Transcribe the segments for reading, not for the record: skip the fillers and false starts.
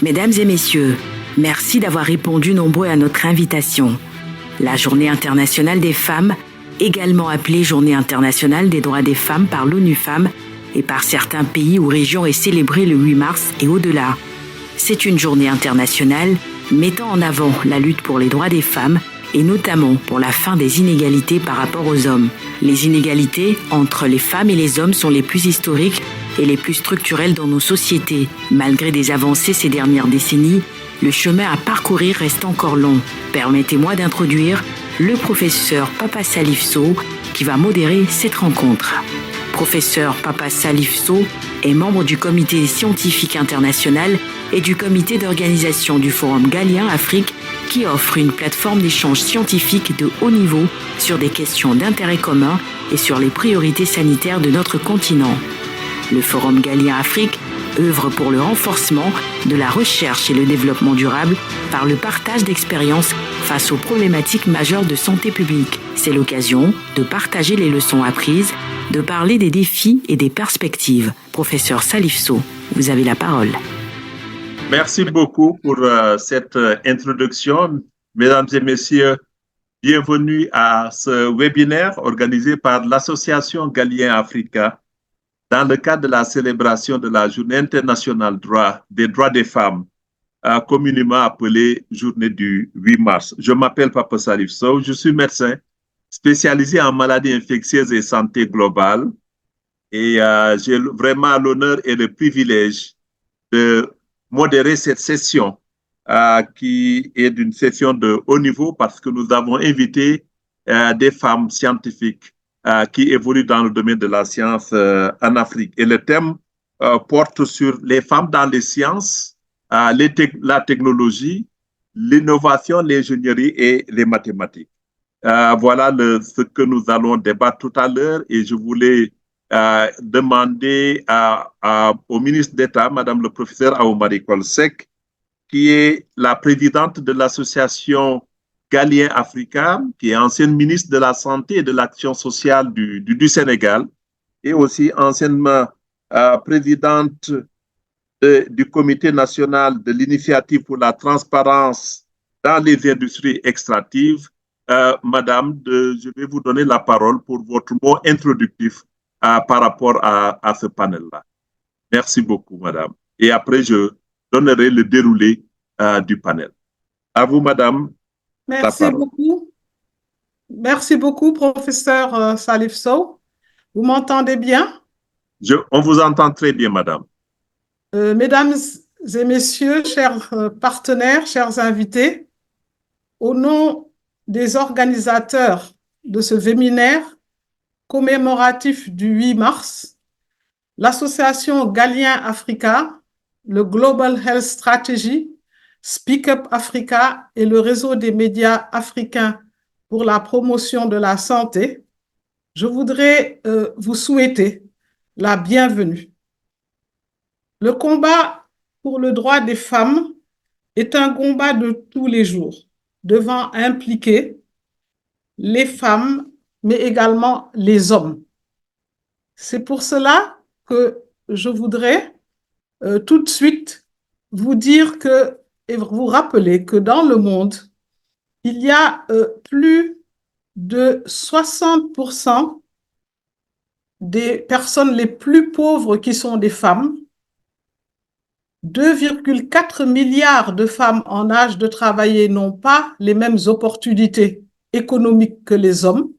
Mesdames et messieurs, merci d'avoir répondu nombreux à notre invitation. La Journée internationale des femmes, également appelée Journée internationale des droits des femmes par l'ONU Femmes et par certains pays ou régions, est célébrée le 8 mars et au-delà. C'est une journée internationale mettant en avant la lutte pour les droits des femmes et notamment pour la fin des inégalités par rapport aux hommes. Les inégalités entre les femmes et les hommes sont les plus historiques et les plus structurelles dans nos sociétés. Malgré des avancées ces dernières décennies, le chemin à parcourir reste encore long. Permettez-moi d'introduire le professeur Papa Salif Sow qui va modérer cette rencontre. Professeur Papa Salif Sow est membre du comité scientifique international et du comité d'organisation du Forum Galien Afrique qui offre une plateforme d'échange scientifique de haut niveau sur des questions d'intérêt commun et sur les priorités sanitaires de notre continent. Le Forum Galien Afrique œuvre pour le renforcement de la recherche et le développement durable par le partage d'expériences face aux problématiques majeures de santé publique. C'est l'occasion de partager les leçons apprises, de parler des défis et des perspectives. Professeur Salif Sow, vous avez la parole. Merci beaucoup pour cette introduction. Mesdames et messieurs, bienvenue à ce webinaire organisé par l'Association Galien Africa dans le cadre de la célébration de la Journée internationale des droits des femmes, communément appelée Journée du 8 mars. Je m'appelle Papa Salif Sow, je suis médecin spécialisé en maladies infectieuses et santé globale et j'ai vraiment l'honneur et le privilège de modérer cette session qui est d'une session de haut niveau parce que nous avons invité des femmes scientifiques qui évoluent dans le domaine de la science en Afrique. Et le thème porte sur les femmes dans les sciences, la technologie, l'innovation, l'ingénierie et les mathématiques. Voilà ce que nous allons débattre tout à l'heure et je voulais demander au ministre d'État, Madame le professeur Aoumari Kolsek, qui est la présidente de l'association Galien Africa, qui est ancienne ministre de la Santé et de l'Action sociale du Sénégal, et aussi anciennement présidente du Comité national de l'initiative pour la transparence dans les industries extractives. Madame, je vais vous donner la parole pour votre mot introductif par rapport à ce panel-là. Merci beaucoup, madame. Et après, je donnerai le déroulé du panel. À vous, madame. Merci beaucoup. Merci beaucoup, professeur Salif Sow. Vous m'entendez bien? On vous entend très bien, madame. Mesdames et messieurs, chers partenaires, chers invités, au nom des organisateurs de ce webinaire commémoratif du 8 mars, l'association Galien Africa, le Global Health Strategy, Speak Up Africa et le réseau des médias africains pour la promotion de la santé, je voudrais vous souhaiter la bienvenue. Le combat pour le droit des femmes est un combat de tous les jours, devant impliquer les femmes, mais également les hommes. C'est pour cela que je voudrais tout de suite vous dire que et vous rappeler que dans le monde, il y a plus de 60% des personnes les plus pauvres qui sont des femmes, 2,4 milliards de femmes en âge de travailler n'ont pas les mêmes opportunités économiques que les hommes,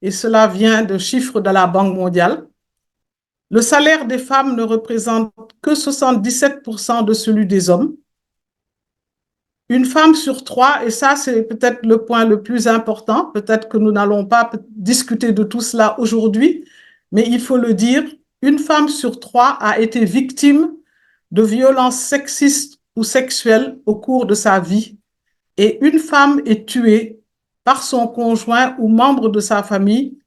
et cela vient de chiffres de la Banque mondiale. Le salaire des femmes ne représente que 77% de celui des hommes. Une femme sur 3, et ça c'est peut-être le point le plus important, peut-être que nous n'allons pas discuter de tout cela aujourd'hui, mais il faut le dire, une femme sur 3 a été victime de violences sexistes ou sexuelles au cours de sa vie, et une femme est tuée par son conjoint ou membre de sa famille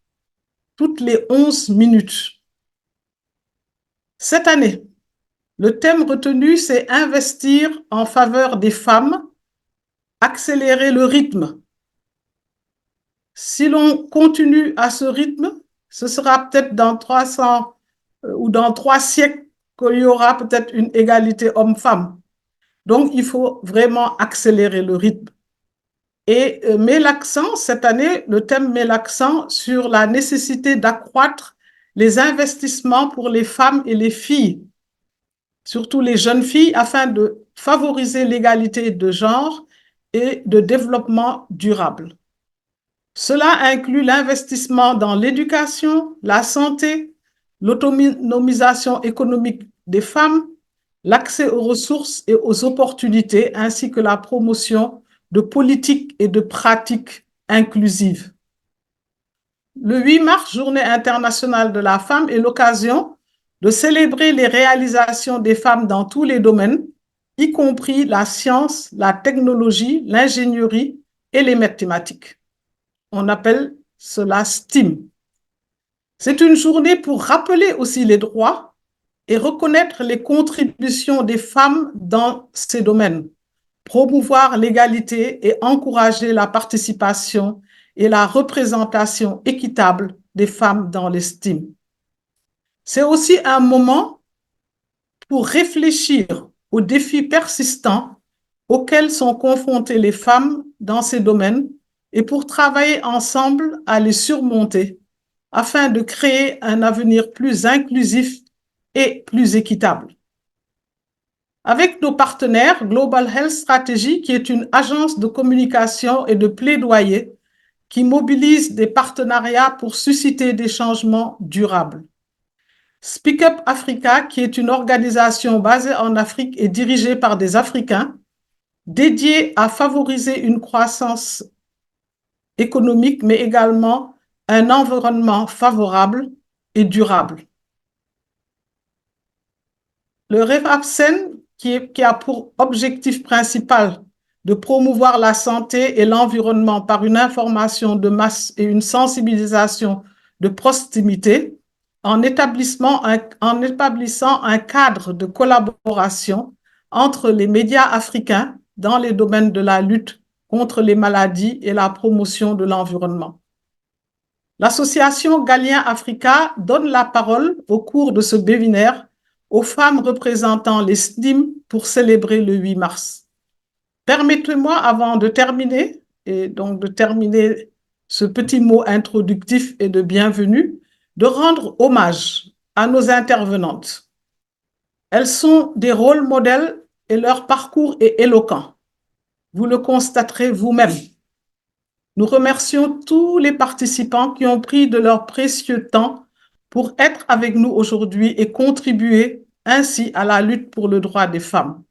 toutes les 11 minutes. Cette année, le thème retenu, c'est investir en faveur des femmes, accélérer le rythme. Si l'on continue à ce rythme, ce sera peut-être dans 300 ou dans 3 siècles qu'il y aura peut-être une égalité homme-femme. Donc, il faut vraiment accélérer le rythme. Et met l'accent, cette année, le thème met l'accent sur la nécessité d'accroître les investissements pour les femmes et les filles, surtout les jeunes filles, afin de favoriser l'égalité de genre et de développement durable. Cela inclut l'investissement dans l'éducation, la santé, l'autonomisation économique des femmes, l'accès aux ressources et aux opportunités, ainsi que la promotion de politiques et de pratiques inclusives. Le 8 mars, Journée internationale de la femme, est l'occasion de célébrer les réalisations des femmes dans tous les domaines, y compris la science, la technologie, l'ingénierie et les mathématiques. On appelle cela STEAM. C'est une journée pour rappeler aussi les droits et reconnaître les contributions des femmes dans ces domaines, promouvoir l'égalité et encourager la participation et la représentation équitable des femmes dans les STEAM. C'est aussi un moment pour réfléchir aux défis persistants auxquels sont confrontées les femmes dans ces domaines et pour travailler ensemble à les surmonter afin de créer un avenir plus inclusif et plus équitable. Avec nos partenaires, Global Health Strategy, qui est une agence de communication et de plaidoyer qui mobilise des partenariats pour susciter des changements durables. Speak Up Africa, qui est une organisation basée en Afrique et dirigée par des Africains, dédiée à favoriser une croissance économique, mais également un environnement favorable et durable. Le REFAPSEN, qui a pour objectif principal de promouvoir la santé et l'environnement par une information de masse et une sensibilisation de proximité, en établissant un cadre de collaboration entre les médias africains dans les domaines de la lutte contre les maladies et la promotion de l'environnement. L'association Galien Africa donne la parole au cours de ce webinaire aux femmes représentant les STEAM pour célébrer le 8 mars. Permettez-moi, avant de terminer, et donc de terminer ce petit mot introductif et de bienvenue, de rendre hommage à nos intervenantes. Elles sont des rôles modèles et leur parcours est éloquent. Vous le constaterez vous-même. Nous remercions tous les participants qui ont pris de leur précieux temps pour être avec nous aujourd'hui et contribuer ainsi à la lutte pour le droit des femmes.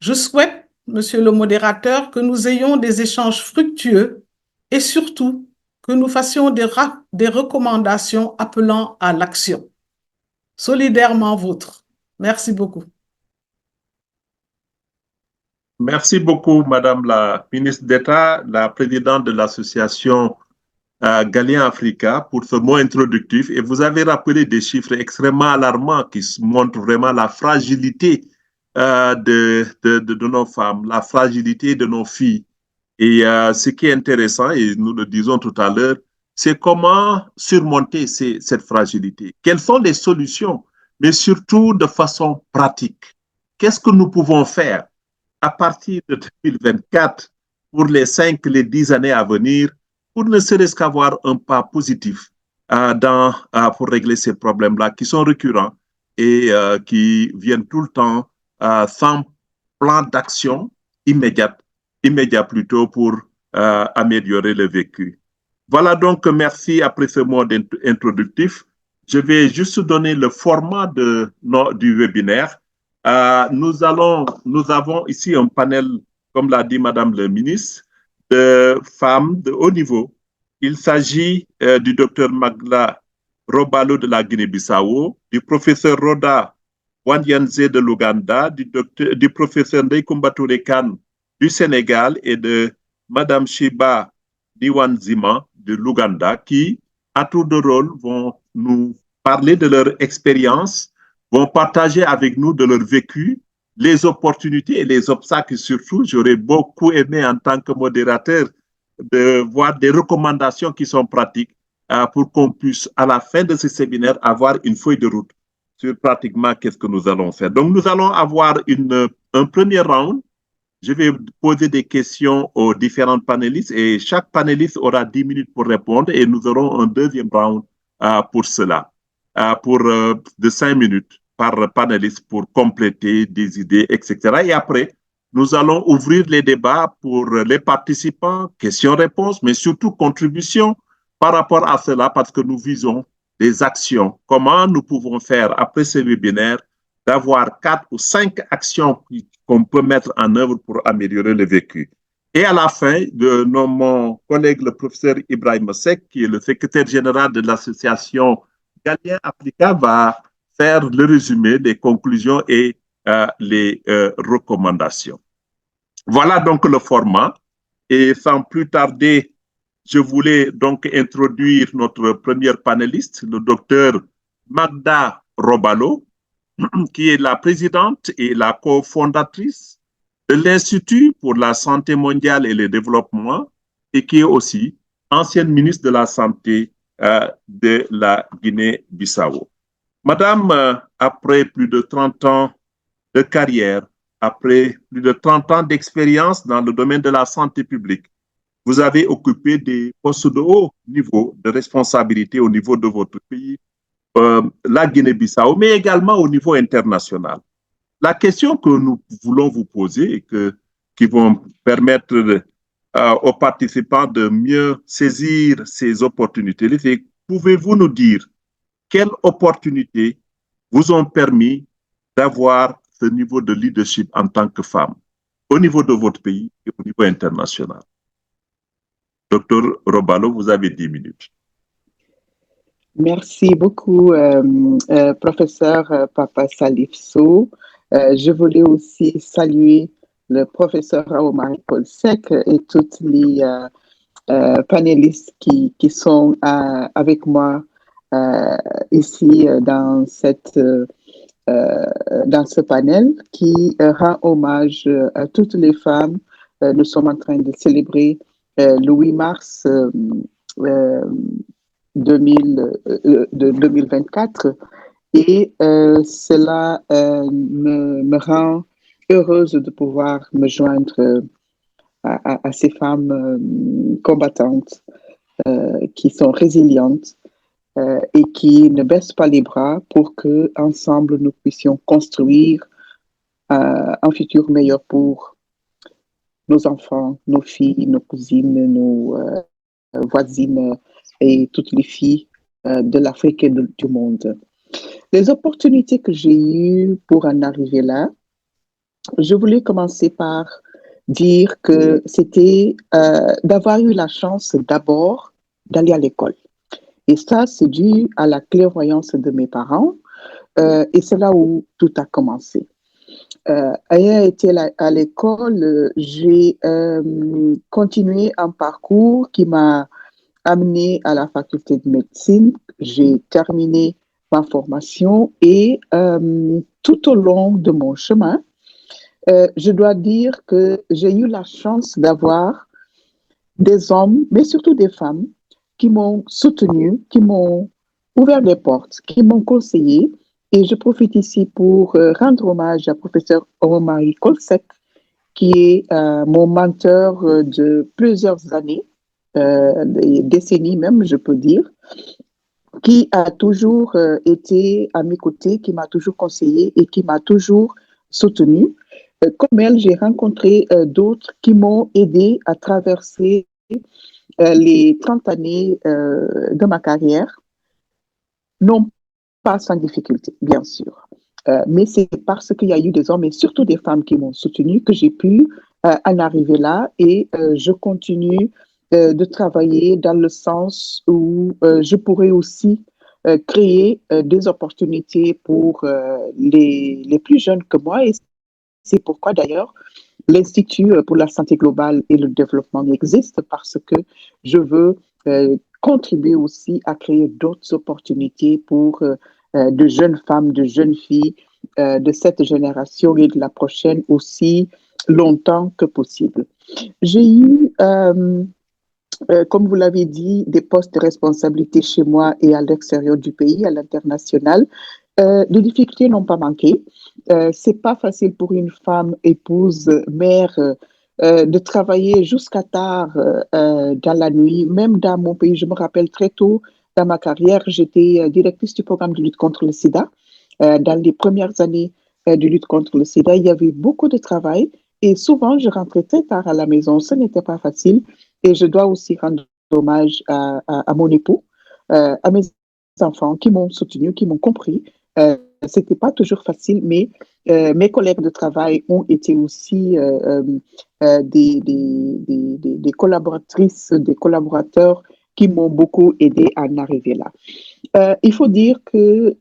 Je souhaite, Monsieur le modérateur, que nous ayons des échanges fructueux et surtout que nous fassions des recommandations appelant à l'action. Solidairement vôtre. Merci beaucoup. Merci beaucoup, Madame la ministre d'État, la présidente de l'association Galien Africa, pour ce mot introductif. Et vous avez rappelé des chiffres extrêmement alarmants qui montrent vraiment la fragilité de nos femmes, la fragilité de nos filles. Et ce qui est intéressant, et nous le disons tout à l'heure, c'est comment surmonter cette fragilité. Quelles sont les solutions, mais surtout de façon pratique. Qu'est-ce que nous pouvons faire à partir de 2024 pour les 10 années à venir, pour ne serait-ce qu'avoir un pas positif pour régler ces problèmes-là qui sont récurrents et qui viennent tout le temps sans plan d'action immédiat plutôt pour améliorer le vécu. Voilà donc, merci après ce mot introductif. Je vais juste donner le format du webinaire. Nous avons ici un panel, comme l'a dit Madame le ministre, de femmes de haut niveau. Il s'agit du docteur Magla Robalo de la Guinée-Bissau, du professeur Roda Wanyanze de l'Ouganda, du professeur Ndeikumba Touré Kane du Sénégal et de Madame Shiba Diwanzima de l'Ouganda, qui, à tour de rôle, vont nous parler de leur expérience, vont partager avec nous de leur vécu, les opportunités et les obstacles surtout. J'aurais beaucoup aimé en tant que modérateur de voir des recommandations qui sont pratiques pour qu'on puisse, à la fin de ce séminaire, avoir une feuille de route sur pratiquement qu'est-ce que nous allons faire. Donc, nous allons avoir une un premier round. Je vais poser des questions aux différents panélistes et chaque panéliste aura 10 minutes pour répondre et nous aurons un deuxième round pour cela, de 5 minutes par panéliste pour compléter des idées, etc. Et après, nous allons ouvrir les débats pour les participants, questions-réponses, mais surtout contributions par rapport à cela parce que nous visons des actions. Comment nous pouvons faire après ce webinaire d'avoir 4 ou 5 actions qu'on peut mettre en œuvre pour améliorer le vécu. Et à la fin, mon collègue, le professeur Ibrahim Seck, qui est le secrétaire général de l'association Galien Africa, va faire le résumé des conclusions et les recommandations. Voilà donc le format. Et sans plus tarder, je voulais donc introduire notre première panéliste, le docteur Magda Robalo, qui est la présidente et la cofondatrice de l'Institut pour la santé mondiale et le développement et qui est aussi ancienne ministre de la Santé de la Guinée-Bissau. Madame, après plus de 30 ans de carrière, après plus de 30 ans d'expérience dans le domaine de la santé publique, vous avez occupé des postes de haut niveau de responsabilité au niveau de votre pays, la Guinée-Bissau, mais également au niveau international. La question que nous voulons vous poser et qui vont permettre aux participants de mieux saisir ces opportunités, c'est pouvez-vous nous dire quelles opportunités vous ont permis d'avoir ce niveau de leadership en tant que femme au niveau de votre pays et au niveau international? Docteur Robalo, vous avez 10 minutes. Merci beaucoup, professeur Papa Salif Sow. Je voulais aussi saluer le professeur Omar Polsek et toutes les panélistes qui sont avec moi ici dans ce panel qui rend hommage à toutes les femmes. Nous sommes en train de célébrer le 8 mars 2024 et cela me rend heureuse de pouvoir me joindre à ces femmes combattantes qui sont résilientes et qui ne baissent pas les bras pour que ensemble nous puissions construire un futur meilleur pour nos enfants, nos filles, nos cousines, nos voisines et toutes les filles de l'Afrique et du monde. Les opportunités que j'ai eues pour en arriver là, je voulais commencer par dire que c'était d'avoir eu la chance d'abord d'aller à l'école. Et ça, c'est dû à la clairvoyance de mes parents et c'est là où tout a commencé. Ayant été à l'école, j'ai continué un parcours qui m'a amené à la faculté de médecine. J'ai terminé ma formation et tout au long de mon chemin, je dois dire que j'ai eu la chance d'avoir des hommes, mais surtout des femmes, qui m'ont soutenu, qui m'ont ouvert des portes, qui m'ont conseillé. Et je profite ici pour rendre hommage à professeur Omari Kolsek, qui est mon mentor de plusieurs années, des décennies même, je peux dire, qui a toujours été à mes côtés, qui m'a toujours conseillé et qui m'a toujours soutenu. Comme elle, j'ai rencontré d'autres qui m'ont aidé à traverser les 30 années de ma carrière, non pas sans difficulté, bien sûr. Mais c'est parce qu'il y a eu des hommes et surtout des femmes qui m'ont soutenu que j'ai pu en arriver là et je continue de travailler dans le sens où je pourrais aussi créer des opportunités pour les plus jeunes que moi. Et c'est pourquoi d'ailleurs l'Institut pour la santé globale et le développement existe, parce que je veux contribuer aussi à créer d'autres opportunités pour de jeunes femmes, de jeunes filles de cette génération et de la prochaine aussi longtemps que possible. J'ai eu, comme vous l'avez dit, des postes de responsabilité chez moi et à l'extérieur du pays, à l'international. Les difficultés n'ont pas manqué. C'est pas facile pour une femme, épouse, mère, de travailler jusqu'à tard dans la nuit. Même dans mon pays, je me rappelle très tôt dans ma carrière, j'étais directrice du programme de lutte contre le sida. Dans les premières années de lutte contre le sida, il y avait beaucoup de travail et souvent je rentrais très tard à la maison. Ce n'était pas facile et je dois aussi rendre hommage à mon époux, à mes enfants qui m'ont soutenu, qui m'ont compris. C'était pas toujours facile, mais mes collègues de travail ont été aussi des collaboratrices, des collaborateurs qui m'ont beaucoup aidé à en arriver là. Il faut dire que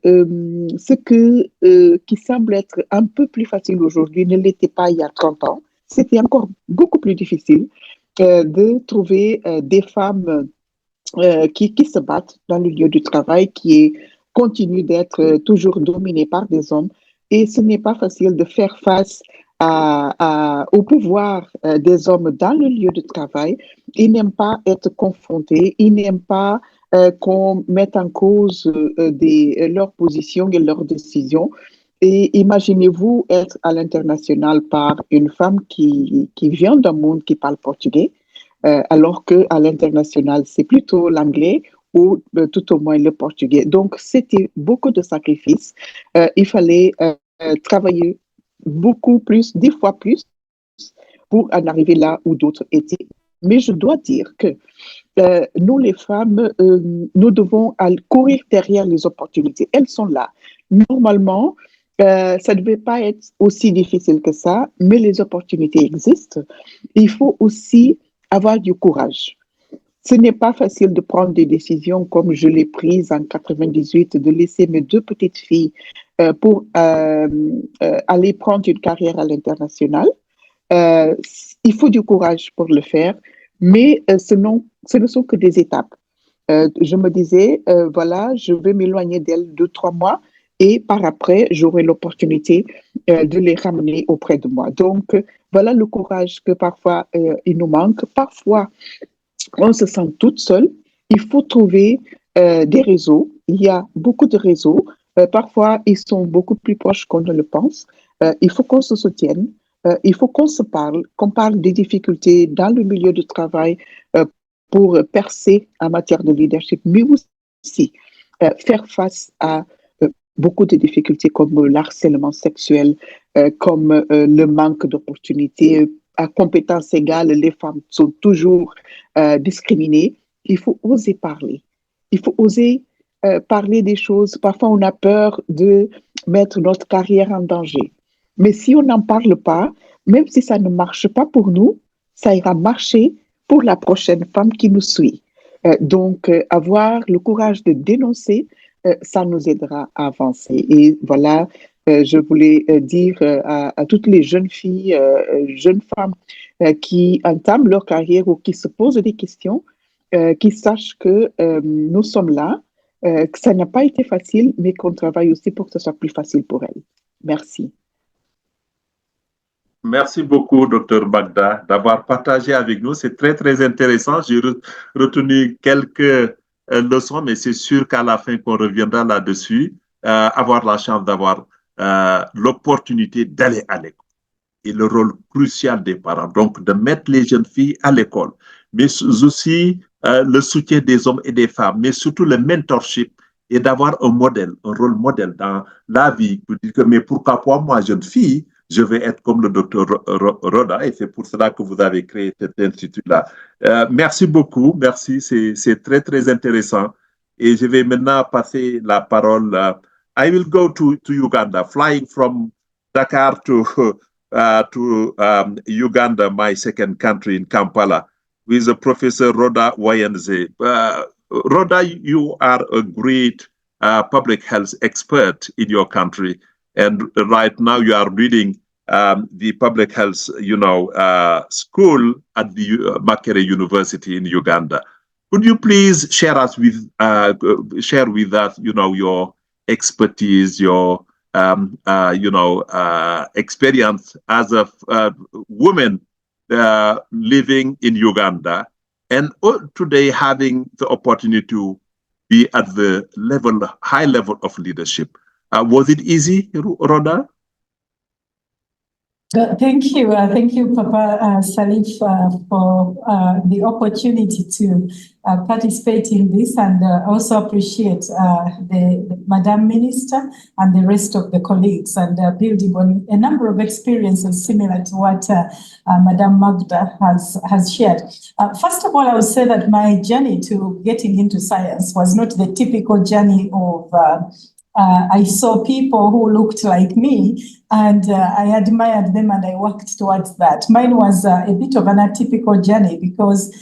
qui semble être un peu plus facile aujourd'hui ne l'était pas il y a 30 ans. C'était encore beaucoup plus difficile de trouver des femmes qui se battent dans le lieu du travail, qui continuent d'être toujours dominées par des hommes. Et ce n'est pas facile de faire face au pouvoir des hommes dans le lieu de travail. Ils n'aiment pas être confrontés, ils n'aiment pas qu'on mette en cause leurs positions et leurs décisions. Et imaginez-vous être à l'international par une femme qui vient d'un monde qui parle portugais, alors qu'à l'international, c'est plutôt l'anglais ou tout au moins le portugais. Donc, c'était beaucoup de sacrifices. Il fallait travailler beaucoup plus, 10 fois plus, pour en arriver là où d'autres étaient. Mais je dois dire que nous, les femmes, nous devons courir derrière les opportunités. Elles sont là. Normalement, ça ne devait pas être aussi difficile que ça, mais les opportunités existent. Il faut aussi avoir du courage. Ce n'est pas facile de prendre des décisions comme je l'ai prise en 98, de laisser mes 2 petites filles pour aller prendre une carrière à l'international. Il faut du courage pour le faire, mais ce ne sont que des étapes. Je me disais, voilà, je vais m'éloigner d'elles 2-3 mois et par après, j'aurai l'opportunité de les ramener auprès de moi. Donc, voilà le courage que parfois il nous manque. Parfois, on se sent toute seule. Il faut trouver des réseaux. Il y a beaucoup de réseaux. Parfois, ils sont beaucoup plus proches qu'on ne le pense. Il faut qu'on se soutienne. Il faut qu'on se parle, qu'on parle des difficultés dans le milieu du travail pour percer en matière de leadership, mais aussi faire face à beaucoup de difficultés comme l'harcèlement sexuel, comme le manque d'opportunités. À compétences égales, les femmes sont toujours discriminées. Il faut oser parler. Il faut oser parler des choses. Parfois, on a peur de mettre notre carrière en danger. Mais si on n'en parle pas, même si ça ne marche pas pour nous, ça ira marcher pour la prochaine femme qui nous suit. Donc, avoir le courage de dénoncer, ça nous aidera à avancer. Et voilà, je voulais dire à toutes les jeunes filles, jeunes femmes qui entament leur carrière ou qui se posent des questions, qu'ils sachent que nous sommes là, que ça n'a pas été facile, mais qu'on travaille aussi pour que ce soit plus facile pour elles. Merci. Merci beaucoup, Dr Bagda, d'avoir partagé avec nous. C'est très, très intéressant. J'ai retenu quelques leçons, mais c'est sûr qu'à la fin, qu'on reviendra là-dessus, avoir la chance d'avoir l'opportunité d'aller à l'école et le rôle crucial des parents. Donc, de mettre les jeunes filles à l'école, mais aussi le soutien des hommes et des femmes, mais surtout le mentorship et d'avoir un modèle, un rôle modèle dans la vie. Pour dire que, mais pourquoi pas moi, jeune fille, je vais être comme le docteur Roda, et c'est pour cela que vous avez créé cet institut-là. Merci beaucoup, merci, c'est très, très intéressant. Et je vais maintenant passer la parole. I will go to Uganda, flying from Dakar to Uganda, my second country in Kampala, with Professor Roda Wayenze. Roda, you are a great public health expert in your country. And right now you are leading the public health, school at the Makerere University in Uganda. Could you please share with us, your expertise, your experience as a woman living in Uganda, and today having the opportunity to be at the high level of leadership. Was it easy, Rhoda? Thank you, Papa Salif, for the opportunity to participate in this, and also appreciate the Madam Minister and the rest of the colleagues, and building on a number of experiences similar to what Madam Magda has shared. First of all, I would say that my journey to getting into science was not the typical journey of I saw people who looked like me, and I admired them and I worked towards that. Mine was a bit of an atypical journey, because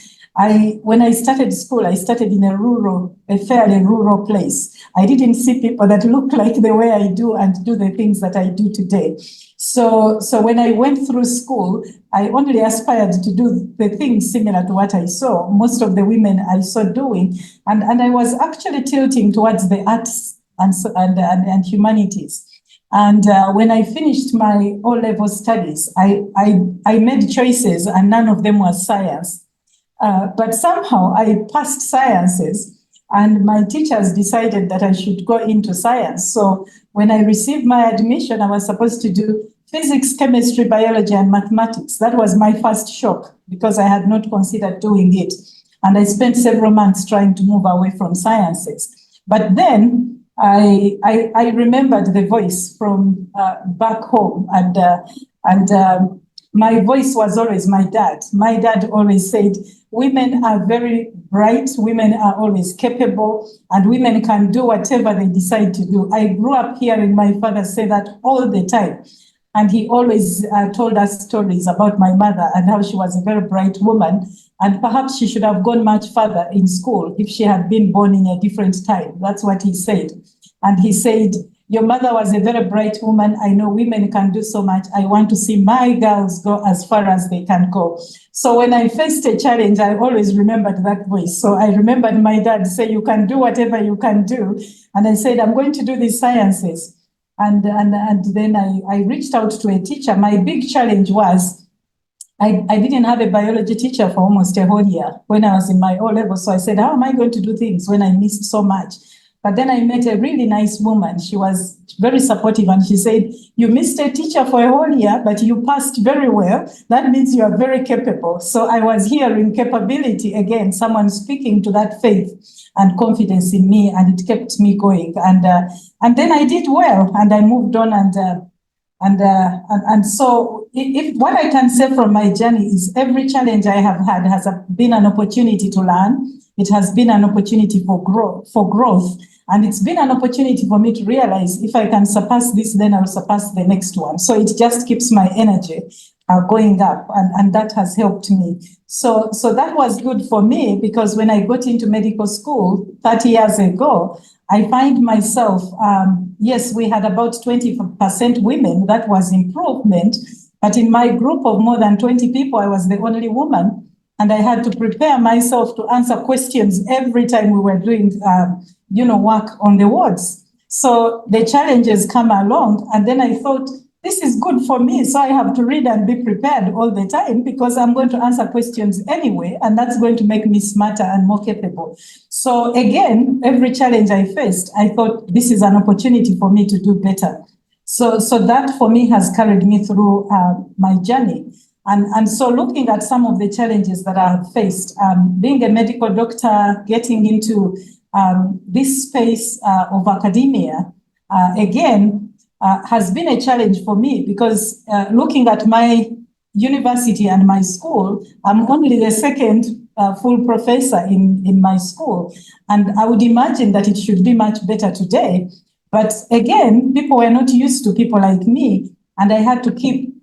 when I started school, I started in a fairly rural place. I didn't see people that look like the way I do and do the things that I do today. So when I went through school, I only aspired to do the things similar to what I saw most of the women I saw doing, and I was actually tilting towards the arts and humanities. And when I finished my O-level studies, I made choices and none of them was science. But somehow I passed sciences, and my teachers decided that I should go into science. So when I received my admission, I was supposed to do physics, chemistry, biology, and mathematics. That was my first shock, because I had not considered doing it. And I spent several months trying to move away from sciences. But then I remembered the voice from back home, and my voice was always my dad. My dad always said, women are very bright, women are always capable, and women can do whatever they decide to do. I grew up hearing my father say that all the time. And he always told us stories about my mother and how she was a very bright woman, and perhaps she should have gone much further in school if she had been born in a different time. That's what he said. And he said, your mother was a very bright woman. I know women can do so much. I want to see my girls go as far as they can go. So when I faced a challenge, I always remembered that voice. So I remembered my dad say, you can do whatever you can do. And I said, I'm going to do these sciences. And then I reached out to a teacher. My big challenge was I didn't have a biology teacher for almost a whole year when I was in my O-level. So I said, how am I going to do things when I missed so much? But then I met a really nice woman. She was very supportive, and she said, you missed a teacher for a whole year, but you passed very well. That means you are very capable. So I was hearing capability again, someone speaking to that faith and confidence in me, and it kept me going. And then I did well, and I moved on, and so if what I can say from my journey is every challenge I have had has been an opportunity to learn. It has been an opportunity for growth. And it's been an opportunity for me to realize if I can surpass this, then I'll surpass the next one. So it just keeps my energy going up, and that has helped me. So that was good for me, because when I got into medical school 30 years ago, I find myself, yes, we had about 20% women. That was improvement. But in my group of more than 20 people, I was the only woman. And I had to prepare myself to answer questions every time we were doing, work on the wards. So the challenges come along, and then I thought, this is good for me. So I have to read and be prepared all the time, because I'm going to answer questions anyway, and that's going to make me smarter and more capable. So again, every challenge I faced, I thought this is an opportunity for me to do better. So that for me has carried me through my journey. And so looking at some of the challenges that I have faced, being a medical doctor, getting into this space of academia, again, has been a challenge for me, because looking at my university and my school, I'm only the second full professor in my school. And I would imagine that it should be much better today. But again, people were not used to people like me, and I had to keep,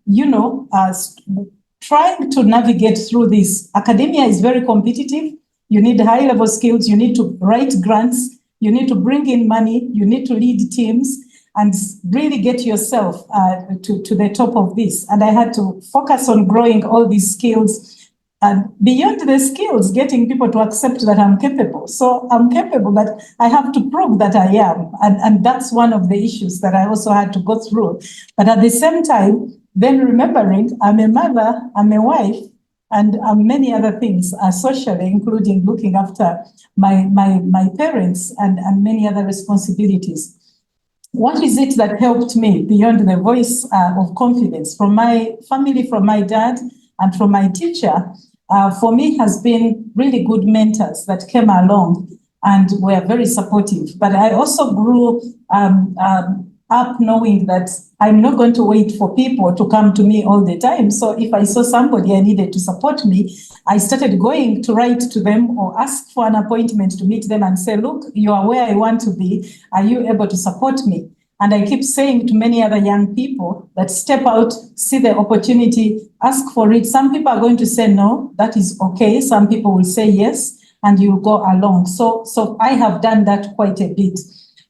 trying to navigate through this. Academia is very competitive. You need high-level skills. You need to write grants. You need to bring in money. You need to lead teams and really get yourself to the top of this. And I had to focus on growing all these skills. And beyond the skills, getting people to accept that I'm capable. So I'm capable, but I have to prove that I am. And that's one of the issues that I also had to go through. But at the same time, then remembering I'm a mother, I'm a wife, and many other things socially, including looking after my parents and many other responsibilities. what is it that helped me beyond the voice of confidence from my family, from my dad, and from my teacher? For me, has been really good mentors that came along and were very supportive. But I also grew up knowing that I'm not going to wait for people to come to me all the time. So if I saw somebody I needed to support me, I started going to write to them or ask for an appointment to meet them and say, look, you are where I want to be. Are you able to support me? And I keep saying to many other young people that step out, see the opportunity, ask for it. Some people are going to say no, that is okay. Some people will say yes, and you'll go along. So I have done that quite a bit.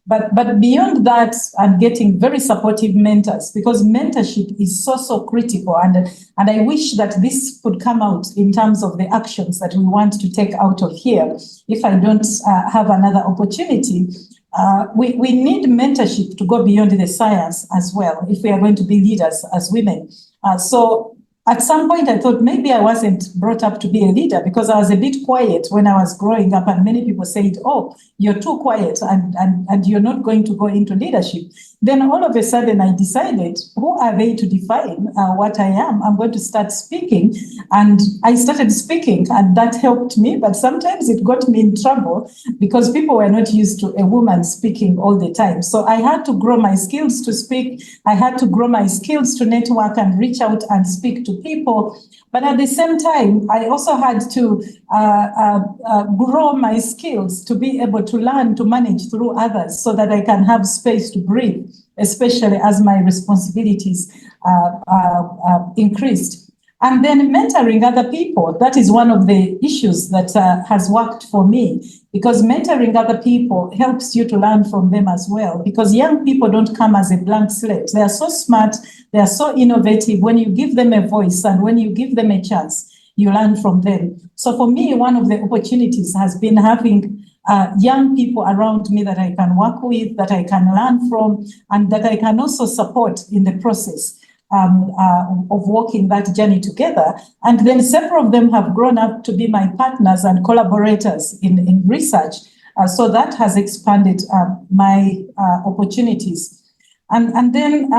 But beyond that, I'm getting very supportive mentors, because mentorship is so critical. And I wish that this could come out in terms of the actions that we want to take out of here. If I don't have another opportunity, we need mentorship to go beyond the science as well, if we are going to be leaders as women. So at some point, I thought maybe I wasn't brought up to be a leader, because I was a bit quiet when I was growing up, and many people said, oh, you're too quiet and you're not going to go into leadership. Then all of a sudden I decided, who are they to define what I am? I'm going to start speaking. And I started speaking, and that helped me. But sometimes it got me in trouble, because people were not used to a woman speaking all the time. So I had to grow my skills to speak. I had to grow my skills to network and reach out and speak to people. But at the same time, I also had to grow my skills to be able to learn to manage through others, so that I can have space to breathe, especially as my responsibilities increased. And then mentoring other people, that is one of the issues that has worked for me, because mentoring other people helps you to learn from them as well, because young people don't come as a blank slate. They are so smart, they are so innovative. When you give them a voice and when you give them a chance, you learn from them. So for me, one of the opportunities has been having young people around me that I can work with, that I can learn from, and that I can also support in the process of walking that journey together. And then several of them have grown up to be my partners and collaborators in research. So that has expanded my opportunities. And then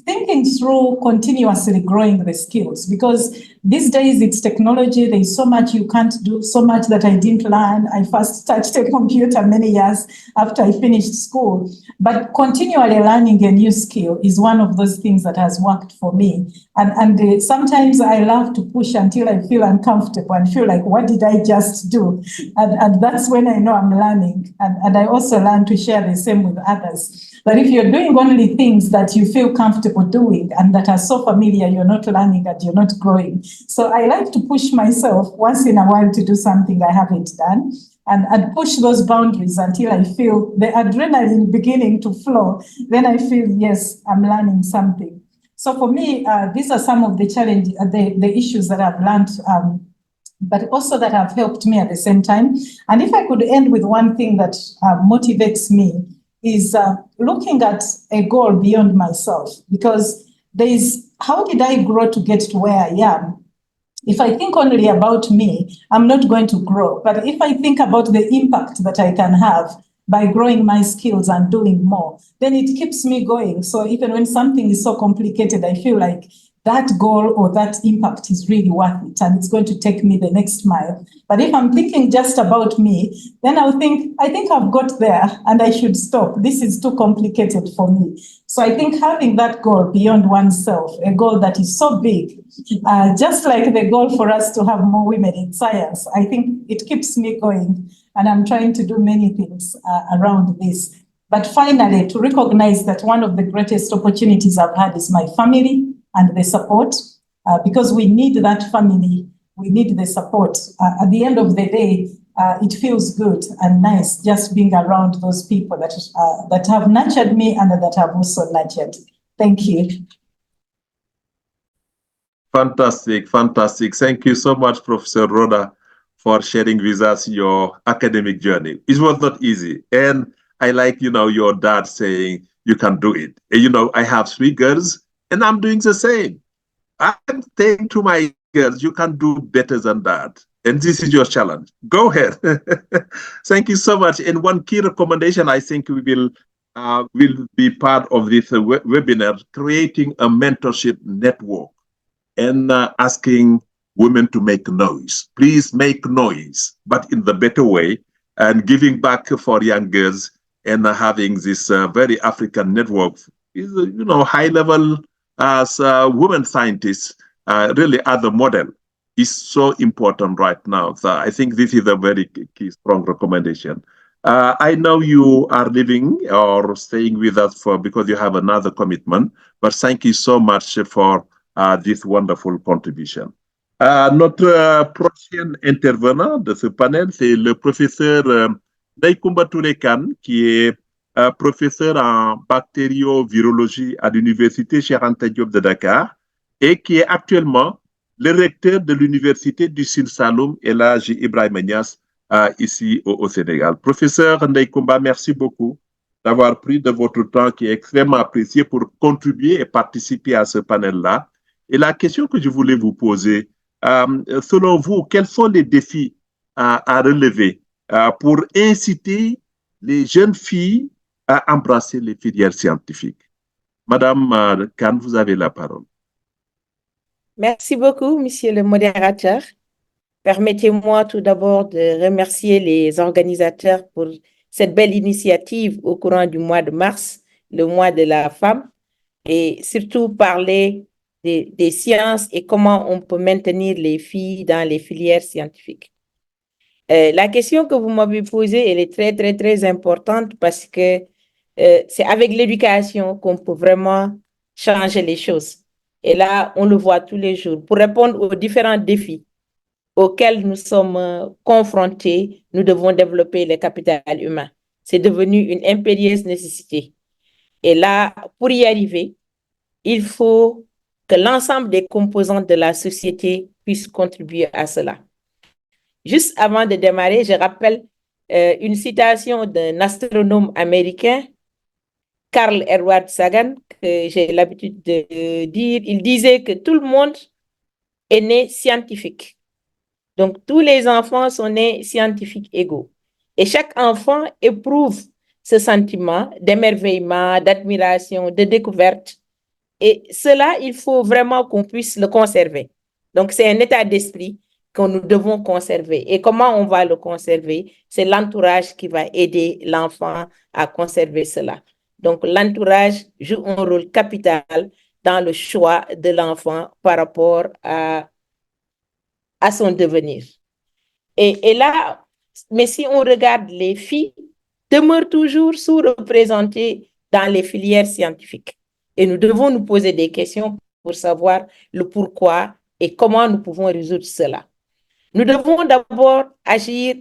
thinking through continuously growing the skills, because these days it's technology. There's so much you can't do, so much that I didn't learn. I first touched a computer many years after I finished school. But continually learning a new skill is one of those things that has worked for me. And sometimes I love to push until I feel uncomfortable and feel like, what did I just do? And that's when I know I'm learning. And I also learn to share the same with others. But if you're doing only things that you feel comfortable doing and that are so familiar, you're not learning and you're not growing. So I like to push myself once in a while to do something I haven't done, and push those boundaries until I feel the adrenaline beginning to flow. Then I feel, yes, I'm learning something. So for me, these are some of the challenges, the issues that I've learned, but also that have helped me at the same time. And if I could end with one thing that motivates me, is looking at a goal beyond myself, because there is, how did I grow to get to where I am? If I think only about me, I'm not going to grow. But if I think about the impact that I can have by growing my skills and doing more, then it keeps me going. So even when something is so complicated, I feel like that goal or that impact is really worth it, and it's going to take me the next mile. But if I'm thinking just about me, then I'll think, I think I've got there and I should stop. This is too complicated for me. So I think having that goal beyond oneself, a goal that is so big, just like the goal for us to have more women in science, I think it keeps me going, and I'm trying to do many things around this. But finally, to recognize that one of the greatest opportunities I've had is my family and the support, because we need that family, we need the support. At the end of the day, it feels good and nice just being around those people that have nurtured me and that have also nurtured. Thank you. Fantastic, fantastic. Thank you so much, Professor Rhoda, for sharing with us your academic journey. It was not easy. And I like, your dad saying, you can do it. And, I have 3 girls, and I'm doing the same. I'm saying to my girls, you can do better than that. And this is your challenge. Go ahead. Thank you so much. And one key recommendation I think we will will be part of this webinar, creating a mentorship network and asking women to make noise. Please make noise, but in the better way, and giving back for young girls and having this very African network is, high level as women scientists really are the model is so important right now. So I think this is a very key, strong recommendation. I know you are living or staying with us because you have another commitment, but thank you so much for this wonderful contribution. Notre prochain intervenant de ce panel, c'est le professeur Ndeye-Koumba Touré Kane, qui est professeur en bactériovirologie à l'Université Cheikh Anta Diop de Dakar et qui est actuellement le recteur de l'Université du Sine Saloum, El Hadji Ibrahima Niass, ici au Sénégal. Professeur Ndeye-Koumba, merci beaucoup d'avoir pris de votre temps qui est extrêmement apprécié pour contribuer et participer à ce panel-là. Et la question que je voulais vous poser, selon vous, quels sont les défis à relever pour inciter les jeunes filles à embrasser les filières scientifiques? Madame Kane, vous avez la parole. Merci beaucoup, monsieur le modérateur. Permettez-moi tout d'abord de remercier les organisateurs pour cette belle initiative au courant du mois de mars, le mois de la femme, et surtout parler des sciences et comment on peut maintenir les filles dans les filières scientifiques. La question que vous m'avez posée, elle est très, très, très importante parce que c'est avec l'éducation qu'on peut vraiment changer les choses. Et là, on le voit tous les jours. Pour répondre aux différents défis auxquels nous sommes confrontés, nous devons développer le capital humain. C'est devenu une impérieuse nécessité. Et là, pour y arriver, il faut que l'ensemble des composantes de la société puissent contribuer à cela. Juste avant de démarrer, je rappelle une citation d'un astronome américain, Carl Edward Sagan, que j'ai l'habitude de dire. Il disait que tout le monde est né scientifique. Donc, tous les enfants sont nés scientifiques égaux. Et chaque enfant éprouve ce sentiment d'émerveillement, d'admiration, de découverte. Et cela, il faut vraiment qu'on puisse le conserver. Donc, c'est un état d'esprit que nous devons conserver. Et comment on va le conserver? C'est l'entourage qui va aider l'enfant à conserver cela. Donc, l'entourage joue un rôle capital dans le choix de l'enfant par rapport à son devenir. Et là, mais si on regarde les filles, demeurent toujours sous-représentées dans les filières scientifiques. Et nous devons nous poser des questions pour savoir le pourquoi et comment nous pouvons résoudre cela. Nous devons d'abord agir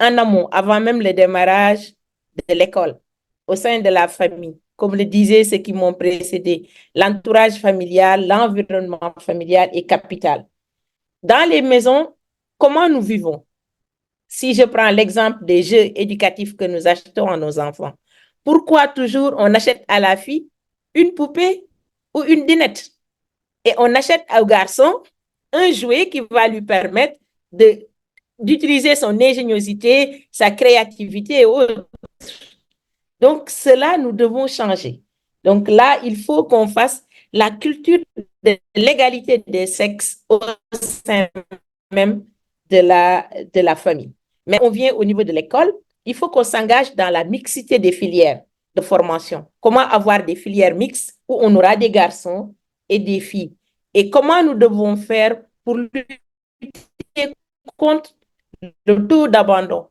en amont, avant même le démarrage de l'école, au sein de la famille. Comme le disaient ceux qui m'ont précédé, l'entourage familial, l'environnement familial est capital. Dans les maisons, comment nous vivons? Si je prends l'exemple des jeux éducatifs que nous achetons à nos enfants, pourquoi toujours on achète à la fille une poupée ou une dinette et on achète au garçon un jouet qui va lui permettre d'utiliser son ingéniosité, sa créativité et autres. Donc, cela, nous devons changer. Donc là, il faut qu'on fasse la culture de l'égalité des sexes au sein même de la famille. Mais on vient au niveau de l'école, il faut qu'on s'engage dans la mixité des filières de formation. Comment avoir des filières mixtes où on aura des garçons et des filles? Et comment nous devons faire pour lutter contre le taux d'abandon?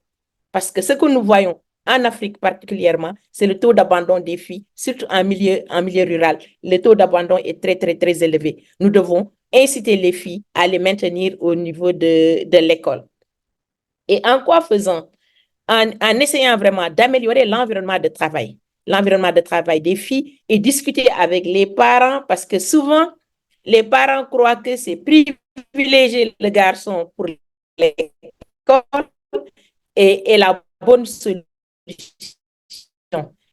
Parce que ce que nous voyons en Afrique particulièrement, c'est le taux d'abandon des filles, surtout en milieu rural. Le taux d'abandon est très, très, très élevé. Nous devons inciter les filles à les maintenir au niveau de l'école. Et en quoi faisant? En essayant vraiment d'améliorer l'environnement de travail des filles et discuter avec les parents parce que souvent, les parents croient que c'est privilégier le garçon pour l'école et la bonne solution.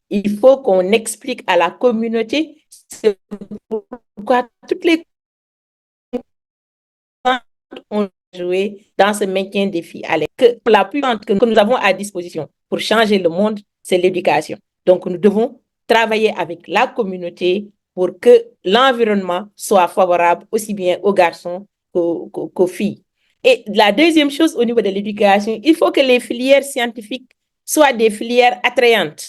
Il faut qu'on explique à la communauté pourquoi toutes les ont joué dans ce maintien des filles à l'école. Que la puissance que nous avons à disposition pour changer le monde, c'est l'éducation. Donc, nous devons travailler avec la communauté pour que l'environnement soit favorable aussi bien aux garçons qu'aux filles. Et la deuxième chose au niveau de l'éducation, il faut que les filières scientifiques soient des filières attrayantes.